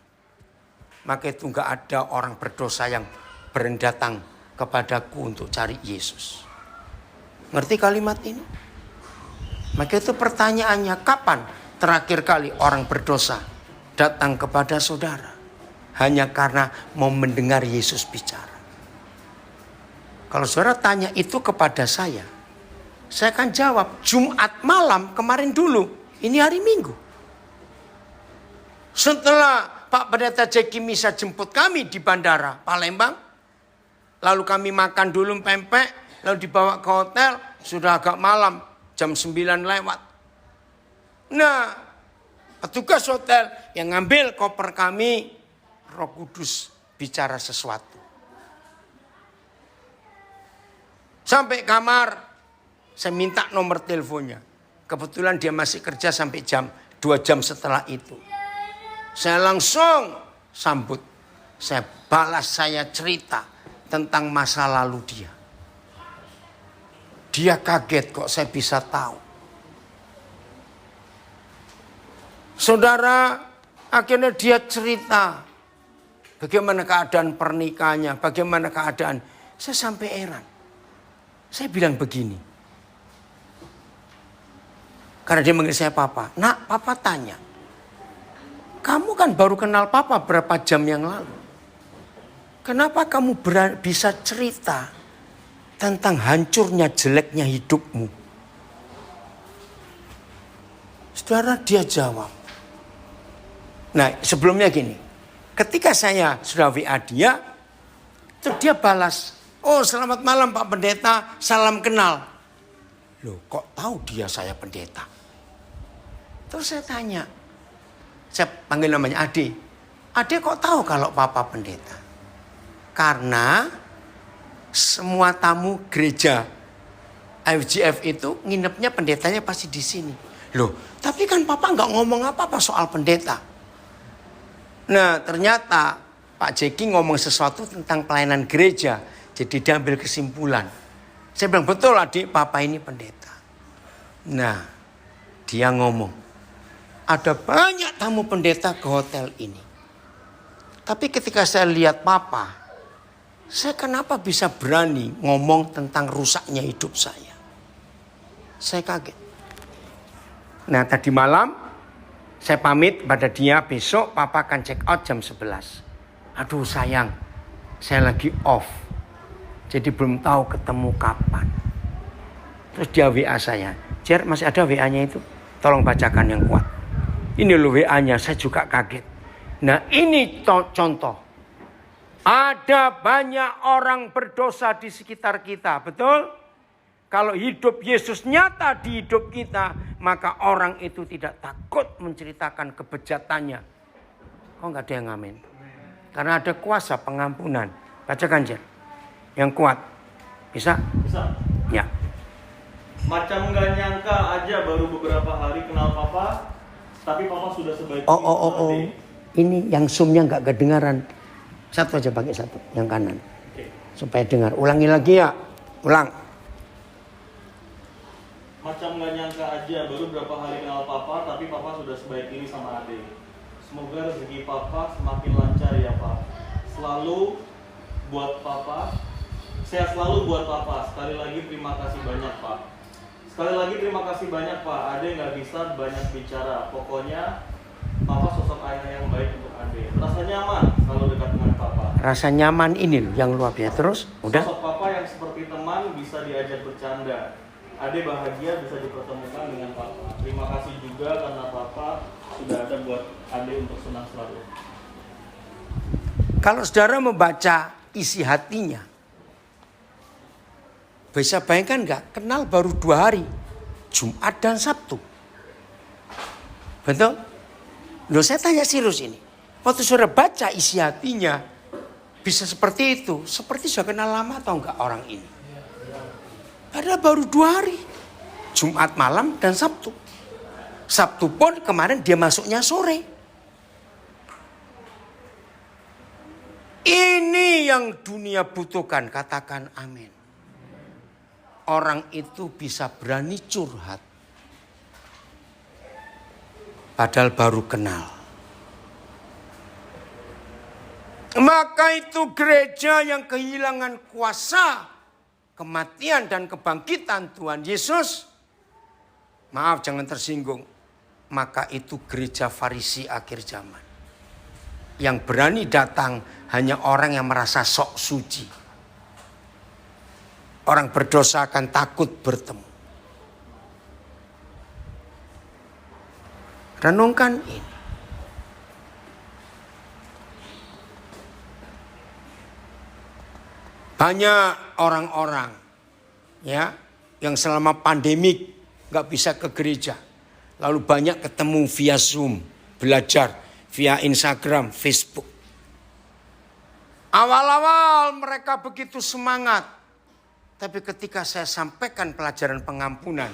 Maka itu enggak ada orang berdosa yang datang kepadaku untuk cari Yesus. Ngerti kalimat ini? Maka itu pertanyaannya, kapan terakhir kali orang berdosa datang kepada saudara hanya karena mau mendengar Yesus bicara? Kalau saudara tanya itu kepada saya akan jawab Jumat malam kemarin dulu. Ini hari Minggu. Setelah Pak Pendeta Jeki Misa jemput kami di bandara Palembang, lalu kami makan dulu pempek, lalu dibawa ke hotel, sudah agak malam, jam 9 lewat. Nah, petugas hotel yang ngambil koper kami, Roh Kudus bicara sesuatu. Sampai kamar, saya minta nomor teleponnya. Kebetulan dia masih kerja sampai 2 jam setelah itu. Saya langsung sambut. Saya balas, saya cerita tentang masa lalu dia. Dia kaget kok saya bisa tahu. Saudara, akhirnya dia cerita. Bagaimana keadaan pernikahannya, bagaimana keadaan. Saya sampai heran. Saya bilang begini. Karena dia manggil saya papa. Nak, papa tanya. Kamu kan baru kenal papa berapa jam yang lalu. Kenapa kamu bisa cerita tentang hancurnya, jeleknya hidupmu? Saudara, dia jawab. Nah, sebelumnya gini. Ketika saya sudah WA dia, terus dia balas. Oh, selamat malam Pak Pendeta, salam kenal. Loh, kok tahu dia saya pendeta? Terus saya tanya. Saya panggil namanya Ade. Ade kok tahu kalau Papa pendeta? Karena semua tamu gereja IFGF itu nginepnya pendetanya pasti di sini. Loh, tapi kan Papa nggak ngomong apa-apa soal pendeta. Nah, ternyata Pak Jeki ngomong sesuatu tentang pelayanan gereja. Jadi dia ambil kesimpulan. Saya bilang, betul adik, Papa ini pendeta. Nah, dia ngomong, ada banyak tamu pendeta ke hotel ini. Tapi ketika saya lihat Papa, saya kenapa bisa berani ngomong tentang rusaknya hidup saya? Saya kaget. Nah, tadi malam saya pamit pada dia, besok Papa akan check out jam 11. Aduh sayang, saya lagi off. Jadi belum tahu ketemu kapan. Terus dia WA saya. Jer, masih ada WA-nya itu? Tolong bacakan yang kuat. Ini loh WA-nya, saya juga kaget. Nah, ini contoh. Ada banyak orang berdosa di sekitar kita, betul? Kalau hidup Yesus nyata di hidup kita, maka orang itu tidak takut menceritakan kebejatannya. Kok nggak ada yang ngamen? Karena ada kuasa pengampunan. Bacakan, Jer. Yang kuat. Bisa? Bisa. Ya. Macam gak nyangka aja baru beberapa hari kenal Papa, tapi Papa sudah sebaik Oh. Ini yang zoom-nya nggak kedengaran. Satu aja pakai satu, yang kanan. Oke. Supaya dengar. Ulangi lagi ya. Ulang. Macam gak nyangka aja baru beberapa hari kenal Papa, tapi Papa sudah sebaik ini sama Ade. Semoga rezeki Papa semakin lancar ya Pak. Selalu buat Papa. Saya selalu buat Papa. Sekali lagi terima kasih banyak Pak. Sekali lagi terima kasih banyak Pak. Ade nggak bisa banyak bicara. Pokoknya Papa sosok ayah yang baik untuk Ade. Rasa nyaman kalau dekat dengan Papa. Rasa nyaman ini loh yang luar biasa. Terus, udah? Sosok Papa yang seperti teman bisa diajak bercanda. Ade bahagia bisa dipertemukan dengan Papa. Terima kasih juga karena Papa sudah ada buat Ade untuk senang selalu. Kalau saudara membaca isi hatinya, bisa bayangkan nggak? Kenal baru 2 hari, Jumat dan Sabtu. Betul? Loh, saya tanya serius ini. Waktu saudara baca isi hatinya, bisa seperti itu. Seperti sudah kenal lama atau enggak orang ini? Padahal baru 2 hari. Jumat malam dan Sabtu. Sabtu pun kemarin dia masuknya sore. Ini yang dunia butuhkan. Katakan amin. Orang itu bisa berani curhat. Padahal baru kenal. Maka itu gereja yang kehilangan kuasa kematian dan kebangkitan Tuhan Yesus. Maaf, jangan tersinggung. maka itu gereja Farisi akhir zaman. Yang berani datang hanya orang yang merasa sok suci. Orang berdosa akan takut bertemu. Renungkan ini. Banyak orang-orang ya yang selama pandemik nggak bisa ke gereja, lalu banyak ketemu via Zoom, belajar via Instagram, Facebook. Awal-awal mereka begitu semangat, tapi ketika saya sampaikan pelajaran pengampunan,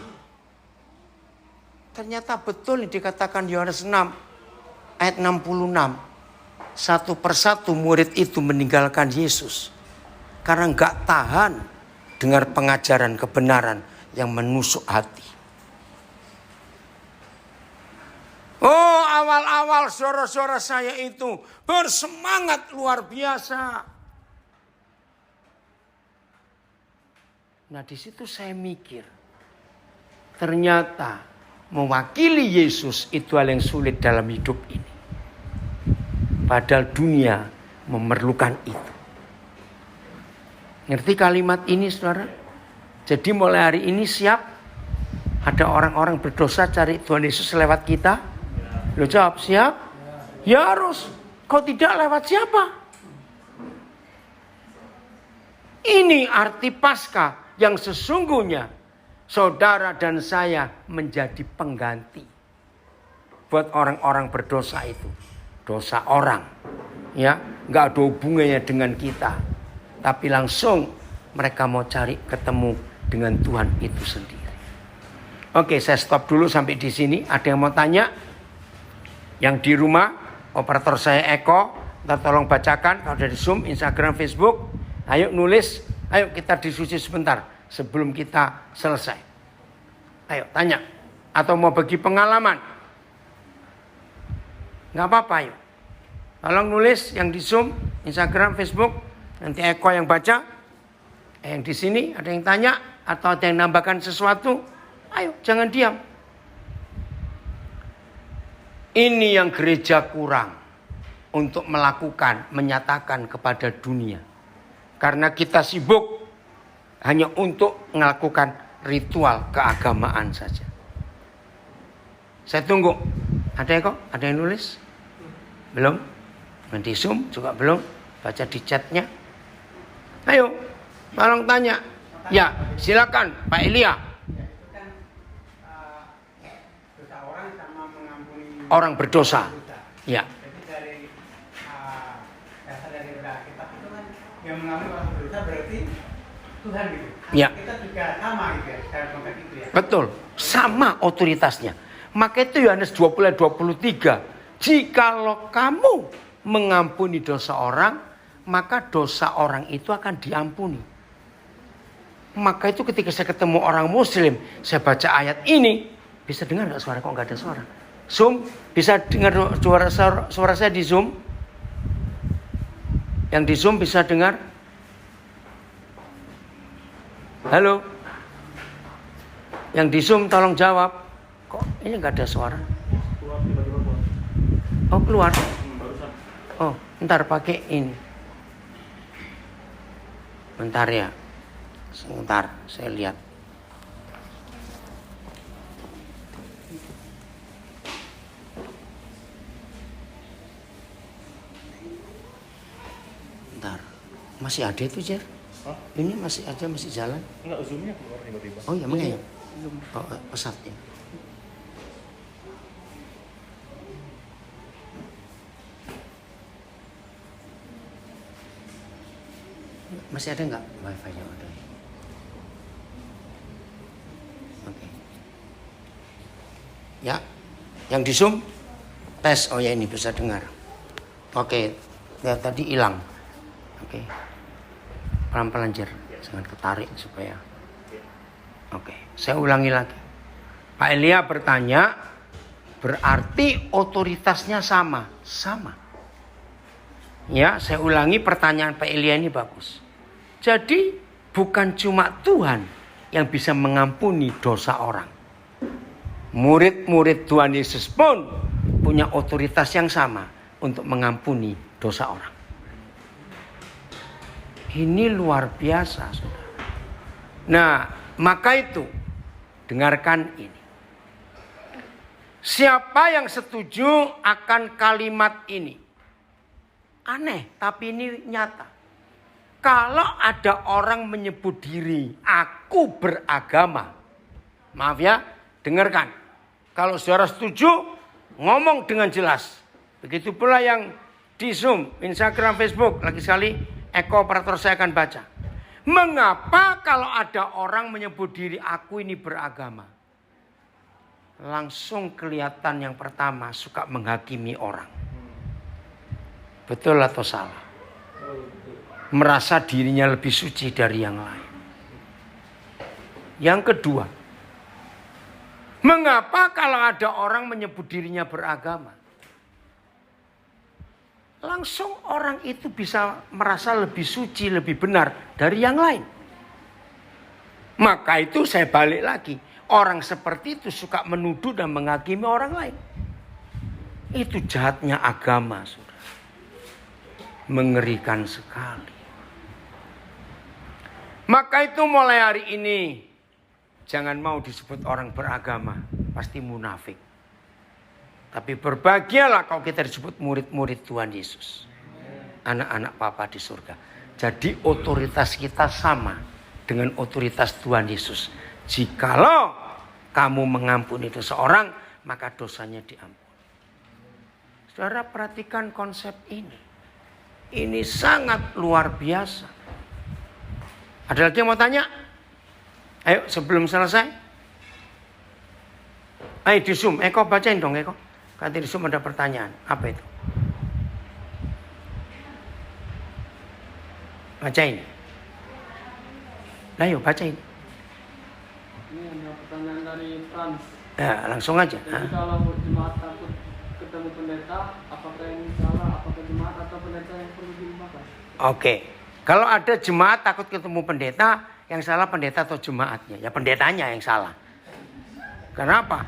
ternyata betul yang dikatakan Yohanes 6 ayat 66. Satu persatu murid itu meninggalkan Yesus karena nggak tahan dengar pengajaran kebenaran yang menusuk hati. Oh, awal-awal saudara-saudara saya itu bersemangat luar biasa. Nah, di situ saya mikir, ternyata mewakili Yesus itu hal yang sulit dalam hidup ini. Padahal dunia memerlukan itu. Ngerti kalimat ini, saudara? Jadi mulai hari ini siap ada orang-orang berdosa cari Tuhan Yesus lewat kita? Lo jawab siap? Ya harus. Kau tidak lewat siapa? Ini arti Paskah yang sesungguhnya saudara dan saya menjadi pengganti buat orang-orang berdosa itu. Dosa orang, ya, nggak ada hubungannya dengan kita. Tapi langsung mereka mau cari ketemu dengan Tuhan itu sendiri. Oke, saya stop dulu sampai di sini. Ada yang mau tanya? Yang di rumah, operator saya Eko, tolong bacakan kalau dari Zoom, Instagram, Facebook. Ayo nulis, ayo kita diskusi sebentar sebelum kita selesai. Ayo tanya, atau mau bagi pengalaman? Nggak apa-apa, ayo. Tolong nulis yang di Zoom, Instagram, Facebook. Nanti Eko yang baca. Yang di sini ada yang tanya atau ada yang nambahkan sesuatu. Ayo, jangan diam. Ini yang gereja kurang untuk melakukan, menyatakan kepada dunia. Karena kita sibuk hanya untuk melakukan ritual keagamaan saja. Saya tunggu. Ada Eko? Ada yang nulis? Belum? Nanti Zoom juga belum? Baca di chatnya. Ayo, tolong tanya. Ya, silakan Pak Elia. Orang berdosa. Ya. Jadi dari dasar dari kitab itu kan yang mengampuni orang berdosa berarti Tuhan gitu. Ya. Kita juga sama gitu ya, dalam konteks itu ya. Betul, sama otoritasnya. Maka itu Yohanes 20:23. Jikalau kamu mengampuni dosa orang, maka dosa orang itu akan diampuni. Maka itu ketika saya ketemu orang Muslim, saya baca ayat ini, bisa dengar nggak suara? Kok nggak ada suara? Zoom, bisa dengar suara saya di Zoom? Yang di Zoom bisa dengar? Halo? Yang di Zoom tolong jawab. Kok ini nggak ada suara? Keluar tiba-tiba keluar. Oh keluar? Barusan. Oh ntar pakai ini. Bentar ya. Sebentar saya lihat. Bentar. Masih ada itu, Jer? Hah? Ini masih ada, masih jalan. Enggak, zoomnya keluar tiba-tiba. Oh iya, makanya. Oh, pesatnya. Masih ada nggak wifi-nya? Ada. Oke. Ya, yang di Zoom tes. Oh ya ini bisa dengar. Oke, ya tadi hilang. Oke, pelan-pelan Jer, jangan ketarik supaya. Oke, saya ulangi lagi. Pak Elia bertanya, berarti otoritasnya sama? Sama. Ya, saya ulangi pertanyaan Pak Elia ini bagus. Jadi bukan cuma Tuhan yang bisa mengampuni dosa orang. Murid-murid Tuhan Yesus pun punya otoritas yang sama untuk mengampuni dosa orang. Ini luar biasa, saudara. Nah, maka itu dengarkan ini. Siapa yang setuju akan kalimat ini? Aneh, tapi ini nyata. Kalau ada orang menyebut diri, aku beragama. Maaf ya, dengarkan. Kalau saudara setuju, ngomong dengan jelas. Begitu pula yang di Zoom, Instagram, Facebook. Lagi sekali, Eko operator saya akan baca. Mengapa kalau ada orang menyebut diri, aku ini beragama? Langsung kelihatan yang pertama suka menghakimi orang. Betul atau salah? Merasa dirinya lebih suci dari yang lain. Yang kedua, mengapa kalau ada orang menyebut dirinya beragama? Langsung orang itu bisa merasa lebih suci, lebih benar dari yang lain. Maka itu saya balik lagi. Orang seperti itu suka menuduh dan menghakimi orang lain. Itu jahatnya agama, saudara. Mengerikan sekali. Maka itu mulai hari ini, jangan mau disebut orang beragama. Pasti munafik. Tapi berbahagialah kalau kita disebut murid-murid Tuhan Yesus. Anak-anak Papa di surga. Jadi otoritas kita sama dengan otoritas Tuhan Yesus. Jikalau kamu mengampuni dosa orang, maka dosanya diampuni. Saudara perhatikan konsep ini. Ini sangat luar biasa. Ada lagi yang mau tanya? Ayo sebelum selesai. Ayo di Zoom, Eko bacain dong Eko. Nanti di Zoom ada pertanyaan. Apa itu? Bacain. Ayo bacain. Ini ada pertanyaan dari Frans. Ya, langsung aja. Jadi kalau jemaat takut ketemu pendeta, apakah yang salah? Apakah jemaat atau pendeta yang perlu diubahkan? Oke. Kalau ada jemaat takut ketemu pendeta, yang salah pendeta atau jemaatnya? Ya pendetanya yang salah. Kenapa?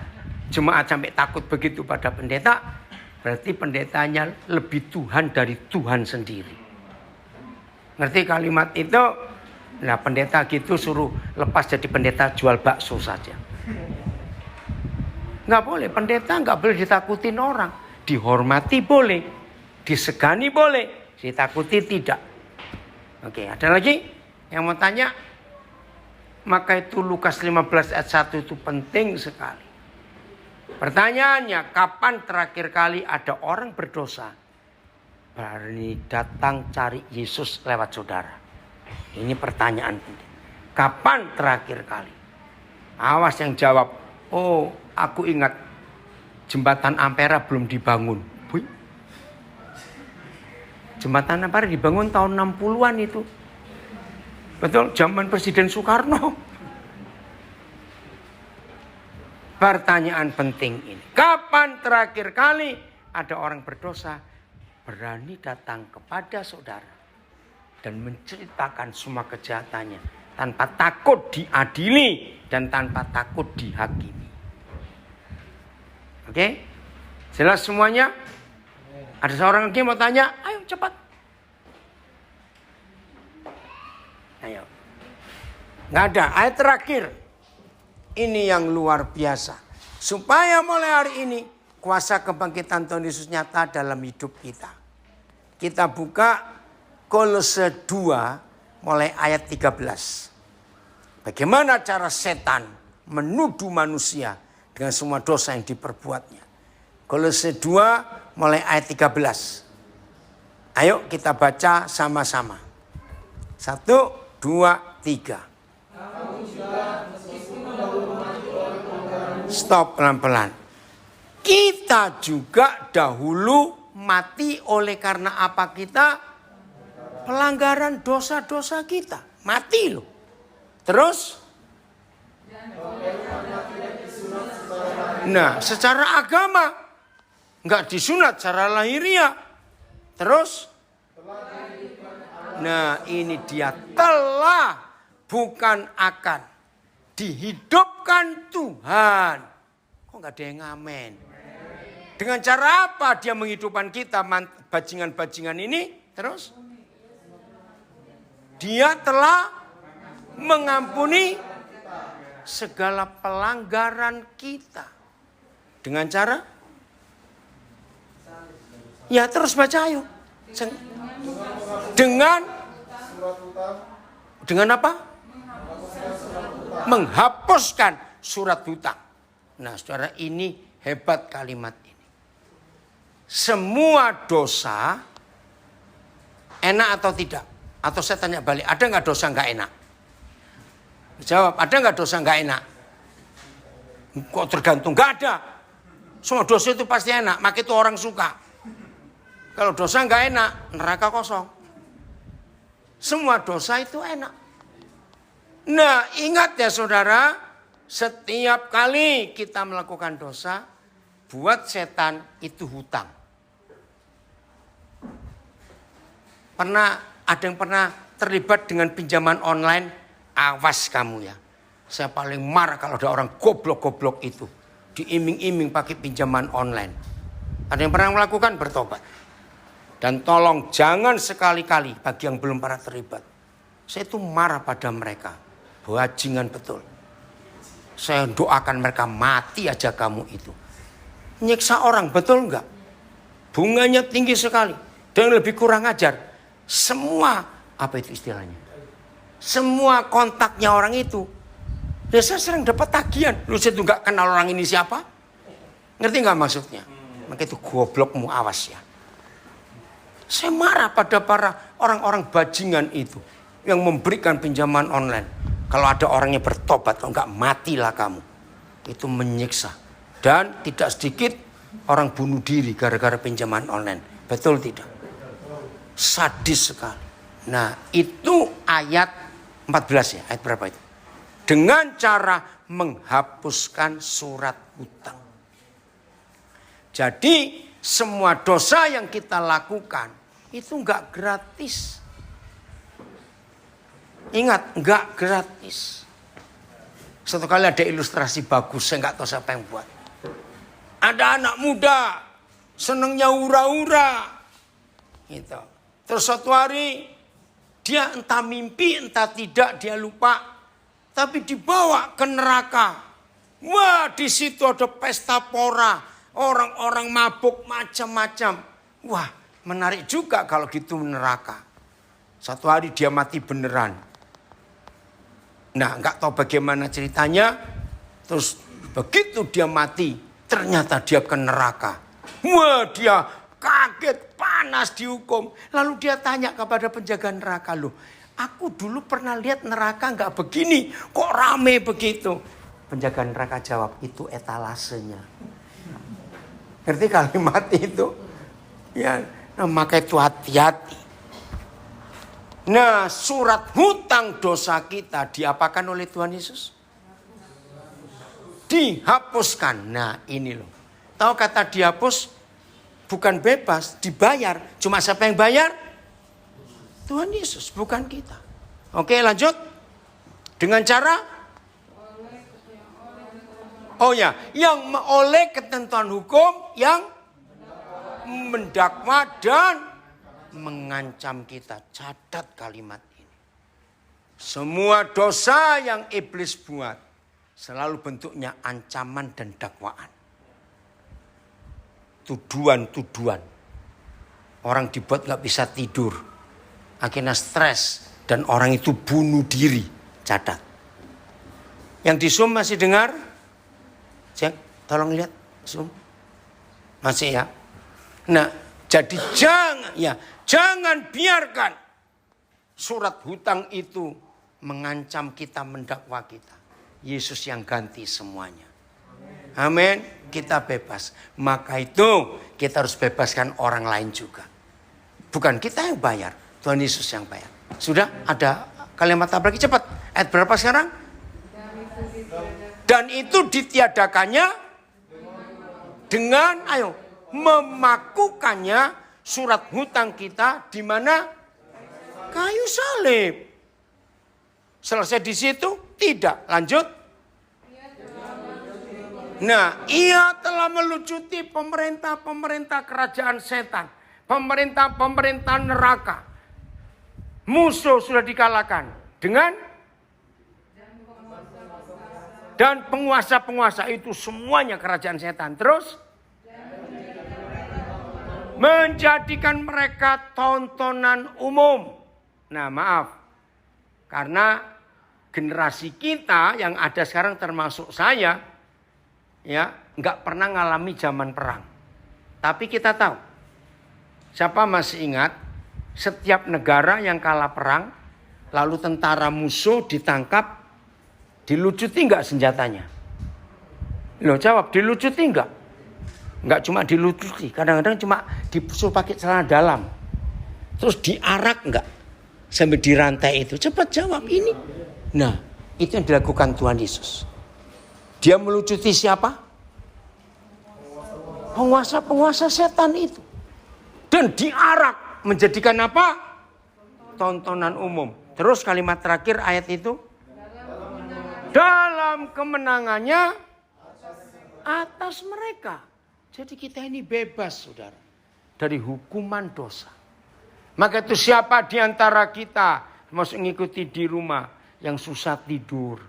Jemaat sampai takut begitu pada pendeta, berarti pendetanya lebih Tuhan dari Tuhan sendiri. Ngerti kalimat itu? Nah pendeta gitu suruh lepas jadi pendeta jual bakso saja. Nggak boleh, pendeta nggak boleh ditakutin orang. Dihormati boleh, disegani boleh, ditakuti tidak. Oke, ada lagi yang mau tanya? Maka itu Lukas 15 ayat 1 itu penting sekali. Pertanyaannya, kapan terakhir kali ada orang berdosa berani datang cari Yesus lewat saudara? Ini pertanyaan penting. Kapan terakhir kali? Awas yang jawab, oh aku ingat jembatan Ampera belum dibangun. Bui. Jembatan Ampera dibangun tahun 60-an itu. Betul, zaman Presiden Soekarno. Pertanyaan penting ini. Kapan terakhir kali ada orang berdosa berani datang kepada saudara dan menceritakan semua kejahatannya tanpa takut diadili dan tanpa takut dihakimi? Oke? Jelas semuanya? Ada seorang lagi mau tanya? Ayo cepat. Ayo. Nggak ada. Ayat terakhir. Ini yang luar biasa. Supaya mulai hari ini kuasa kebangkitan Tuhan Yesus nyata dalam hidup kita. Kita buka Kolose 2 mulai ayat 13. Bagaimana cara setan menuduh manusia dengan semua dosa yang diperbuatnya. Kolose 2 mulai ayat 13. Ayo kita baca sama-sama. 1, 2, 3. Stop pelan-pelan. Kita juga dahulu mati oleh karena apa kita? Pelanggaran dosa-dosa kita. Mati loh. Terus? Nah, secara agama. Enggak disunat secara lahiriah. Terus? Nah, ini dia telah bukan akan dihidupkan Tuhan. Kok nggak ada yang ngamen? Dengan cara apa dia menghidupkan kita bajingan-bajingan ini? Terus dia telah mengampuni segala pelanggaran kita. Dengan cara? Ya terus baca ayo. Dengan apa? Menghapuskan surat hutang. Nah saudara, ini hebat kalimat ini. Semua dosa enak atau tidak? Atau saya tanya balik, ada nggak dosa nggak enak? Jawab, ada nggak dosa nggak enak? Kok tergantung? Nggak ada. Semua dosa itu pasti enak, maka itu orang suka. Kalau dosa nggak enak, neraka kosong. Semua dosa itu enak. Nah ingat ya saudara, setiap kali kita melakukan dosa, buat setan itu hutang. Ada yang pernah terlibat dengan pinjaman online? Awas kamu ya. Saya paling marah kalau ada orang goblok-goblok itu. Diiming-iming pakai pinjaman online. Ada yang pernah melakukan? Bertobat. Dan tolong jangan sekali-kali bagi yang belum pernah terlibat. Saya itu marah pada mereka. Bajingan betul. Saya doakan mereka mati aja kamu itu. Nyiksa orang, betul enggak? Bunganya tinggi sekali. Dan lebih kurang ajar. Semua, apa itu istilahnya? Semua kontaknya orang itu. Ya saya sering dapat tagihan. Lu saya tuh enggak kenal orang ini siapa? Ngerti enggak maksudnya? Maka itu goblokmu, awas ya. Saya marah pada para orang-orang bajingan itu. Yang memberikan pinjaman online. Kalau ada orangnya bertobat, kalau enggak matilah kamu. Itu menyiksa. Dan tidak sedikit orang bunuh diri gara-gara pinjaman online. Betul tidak? Sadis sekali. Nah itu ayat 14 ya. Ayat berapa itu? Dengan cara menghapuskan surat hutang. Jadi semua dosa yang kita lakukan itu enggak gratis. Ingat, enggak gratis. Satu kali ada ilustrasi bagus, saya enggak tahu siapa yang buat. Ada anak muda, senangnya hura-hura. Gitu. Terus suatu hari, dia entah mimpi, entah tidak, dia lupa. Tapi dibawa ke neraka. Wah, di situ ada pesta pora. Orang-orang mabuk macam-macam. Wah, menarik juga kalau gitu neraka. Satu hari dia mati beneran. Nah, nggak tahu bagaimana ceritanya. Terus begitu dia mati, ternyata dia ke neraka. Wah, dia kaget, panas dihukum. Lalu dia tanya kepada penjaga neraka, loh, aku dulu pernah lihat neraka nggak begini, kok rame begitu? Penjaga neraka jawab, itu etalasenya. Ngerti kalimat itu? Ya, nah, maka itu hati-hati. Nah, surat hutang dosa kita diapakan oleh Tuhan Yesus? Dihapuskan. Nah, ini loh. Tahu kata dihapus? Bukan bebas, dibayar. Cuma siapa yang bayar? Tuhan Yesus, bukan kita. Oke, lanjut. Dengan cara? Oh ya, yang oleh ketentuan hukum yang mendakwa dan mengancam kita. Catat kalimat ini. Semua dosa yang iblis buat selalu bentuknya ancaman dan dakwaan. Tuduhan-tuduhan. Orang dibuat gak bisa tidur. Akhirnya stres. Dan orang itu bunuh diri. Catat. Yang di Zoom masih dengar? Cek, tolong lihat Zoom. Masih ya? Nah, jadi jangan biarkan surat hutang itu mengancam kita, mendakwa kita. Yesus yang ganti semuanya. Amin. Kita bebas. Maka itu kita harus bebaskan orang lain juga. Bukan kita yang bayar. Tuhan Yesus yang bayar. Sudah ada kalimat apa lagi? Cepat. Ayat berapa sekarang? Dan itu ditiadakannya dengan, memakukannya surat hutang kita di mana? Kayu salib. Selesai di situ? Tidak. Lanjut. Nah, ia telah melucuti pemerintah-pemerintah kerajaan setan. Pemerintah-pemerintah neraka. Musuh sudah dikalahkan. Dengan? Dan penguasa-penguasa itu semuanya kerajaan setan. Terus? Menjadikan mereka tontonan umum. Nah, maaf. Karena generasi kita yang ada sekarang termasuk saya, ya, nggak pernah ngalami zaman perang. Tapi kita tahu, siapa masih ingat, setiap negara yang kalah perang, lalu tentara musuh ditangkap, dilucuti nggak senjatanya? Loh, jawab, dilucuti nggak? Nggak cuma dilucuti, kadang-kadang cuma disuruh pakai celana dalam. Terus diarak nggak? Sambil dirantai itu. Cepat jawab ini. Nah, itu yang dilakukan Tuhan Yesus. Dia melucuti siapa? Penguasa-penguasa setan itu. Dan diarak menjadikan apa? Tontonan umum. Terus kalimat terakhir ayat itu. Dalam kemenangannya atas mereka. Jadi kita ini bebas, saudara. Dari hukuman dosa. Maka itu siapa di antara kita masuk mengikuti di rumah yang susah tidur.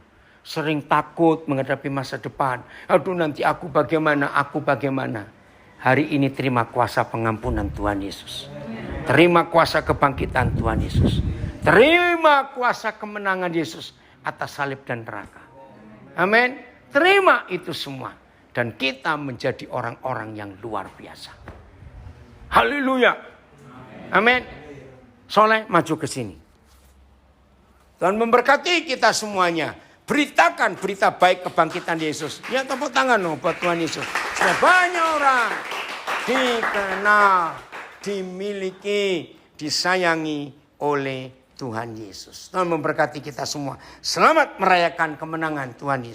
Sering takut menghadapi masa depan. Aduh, nanti aku bagaimana, aku bagaimana. Hari ini terima kuasa pengampunan Tuhan Yesus. Terima kuasa kebangkitan Tuhan Yesus. Terima kuasa kemenangan Yesus atas salib dan neraka. Amin. Terima itu semua. Dan kita menjadi orang-orang yang luar biasa. Haleluya. Amin. Soleh, maju ke sini. Tuhan memberkati kita semuanya. Beritakan berita baik kebangkitan Yesus. Ya, tepuk tangan dong buat Tuhan Yesus. Supaya banyak orang dikenal, dimiliki, disayangi oleh Tuhan Yesus. Tuhan memberkati kita semua. Selamat merayakan kemenangan Tuhan Yesus.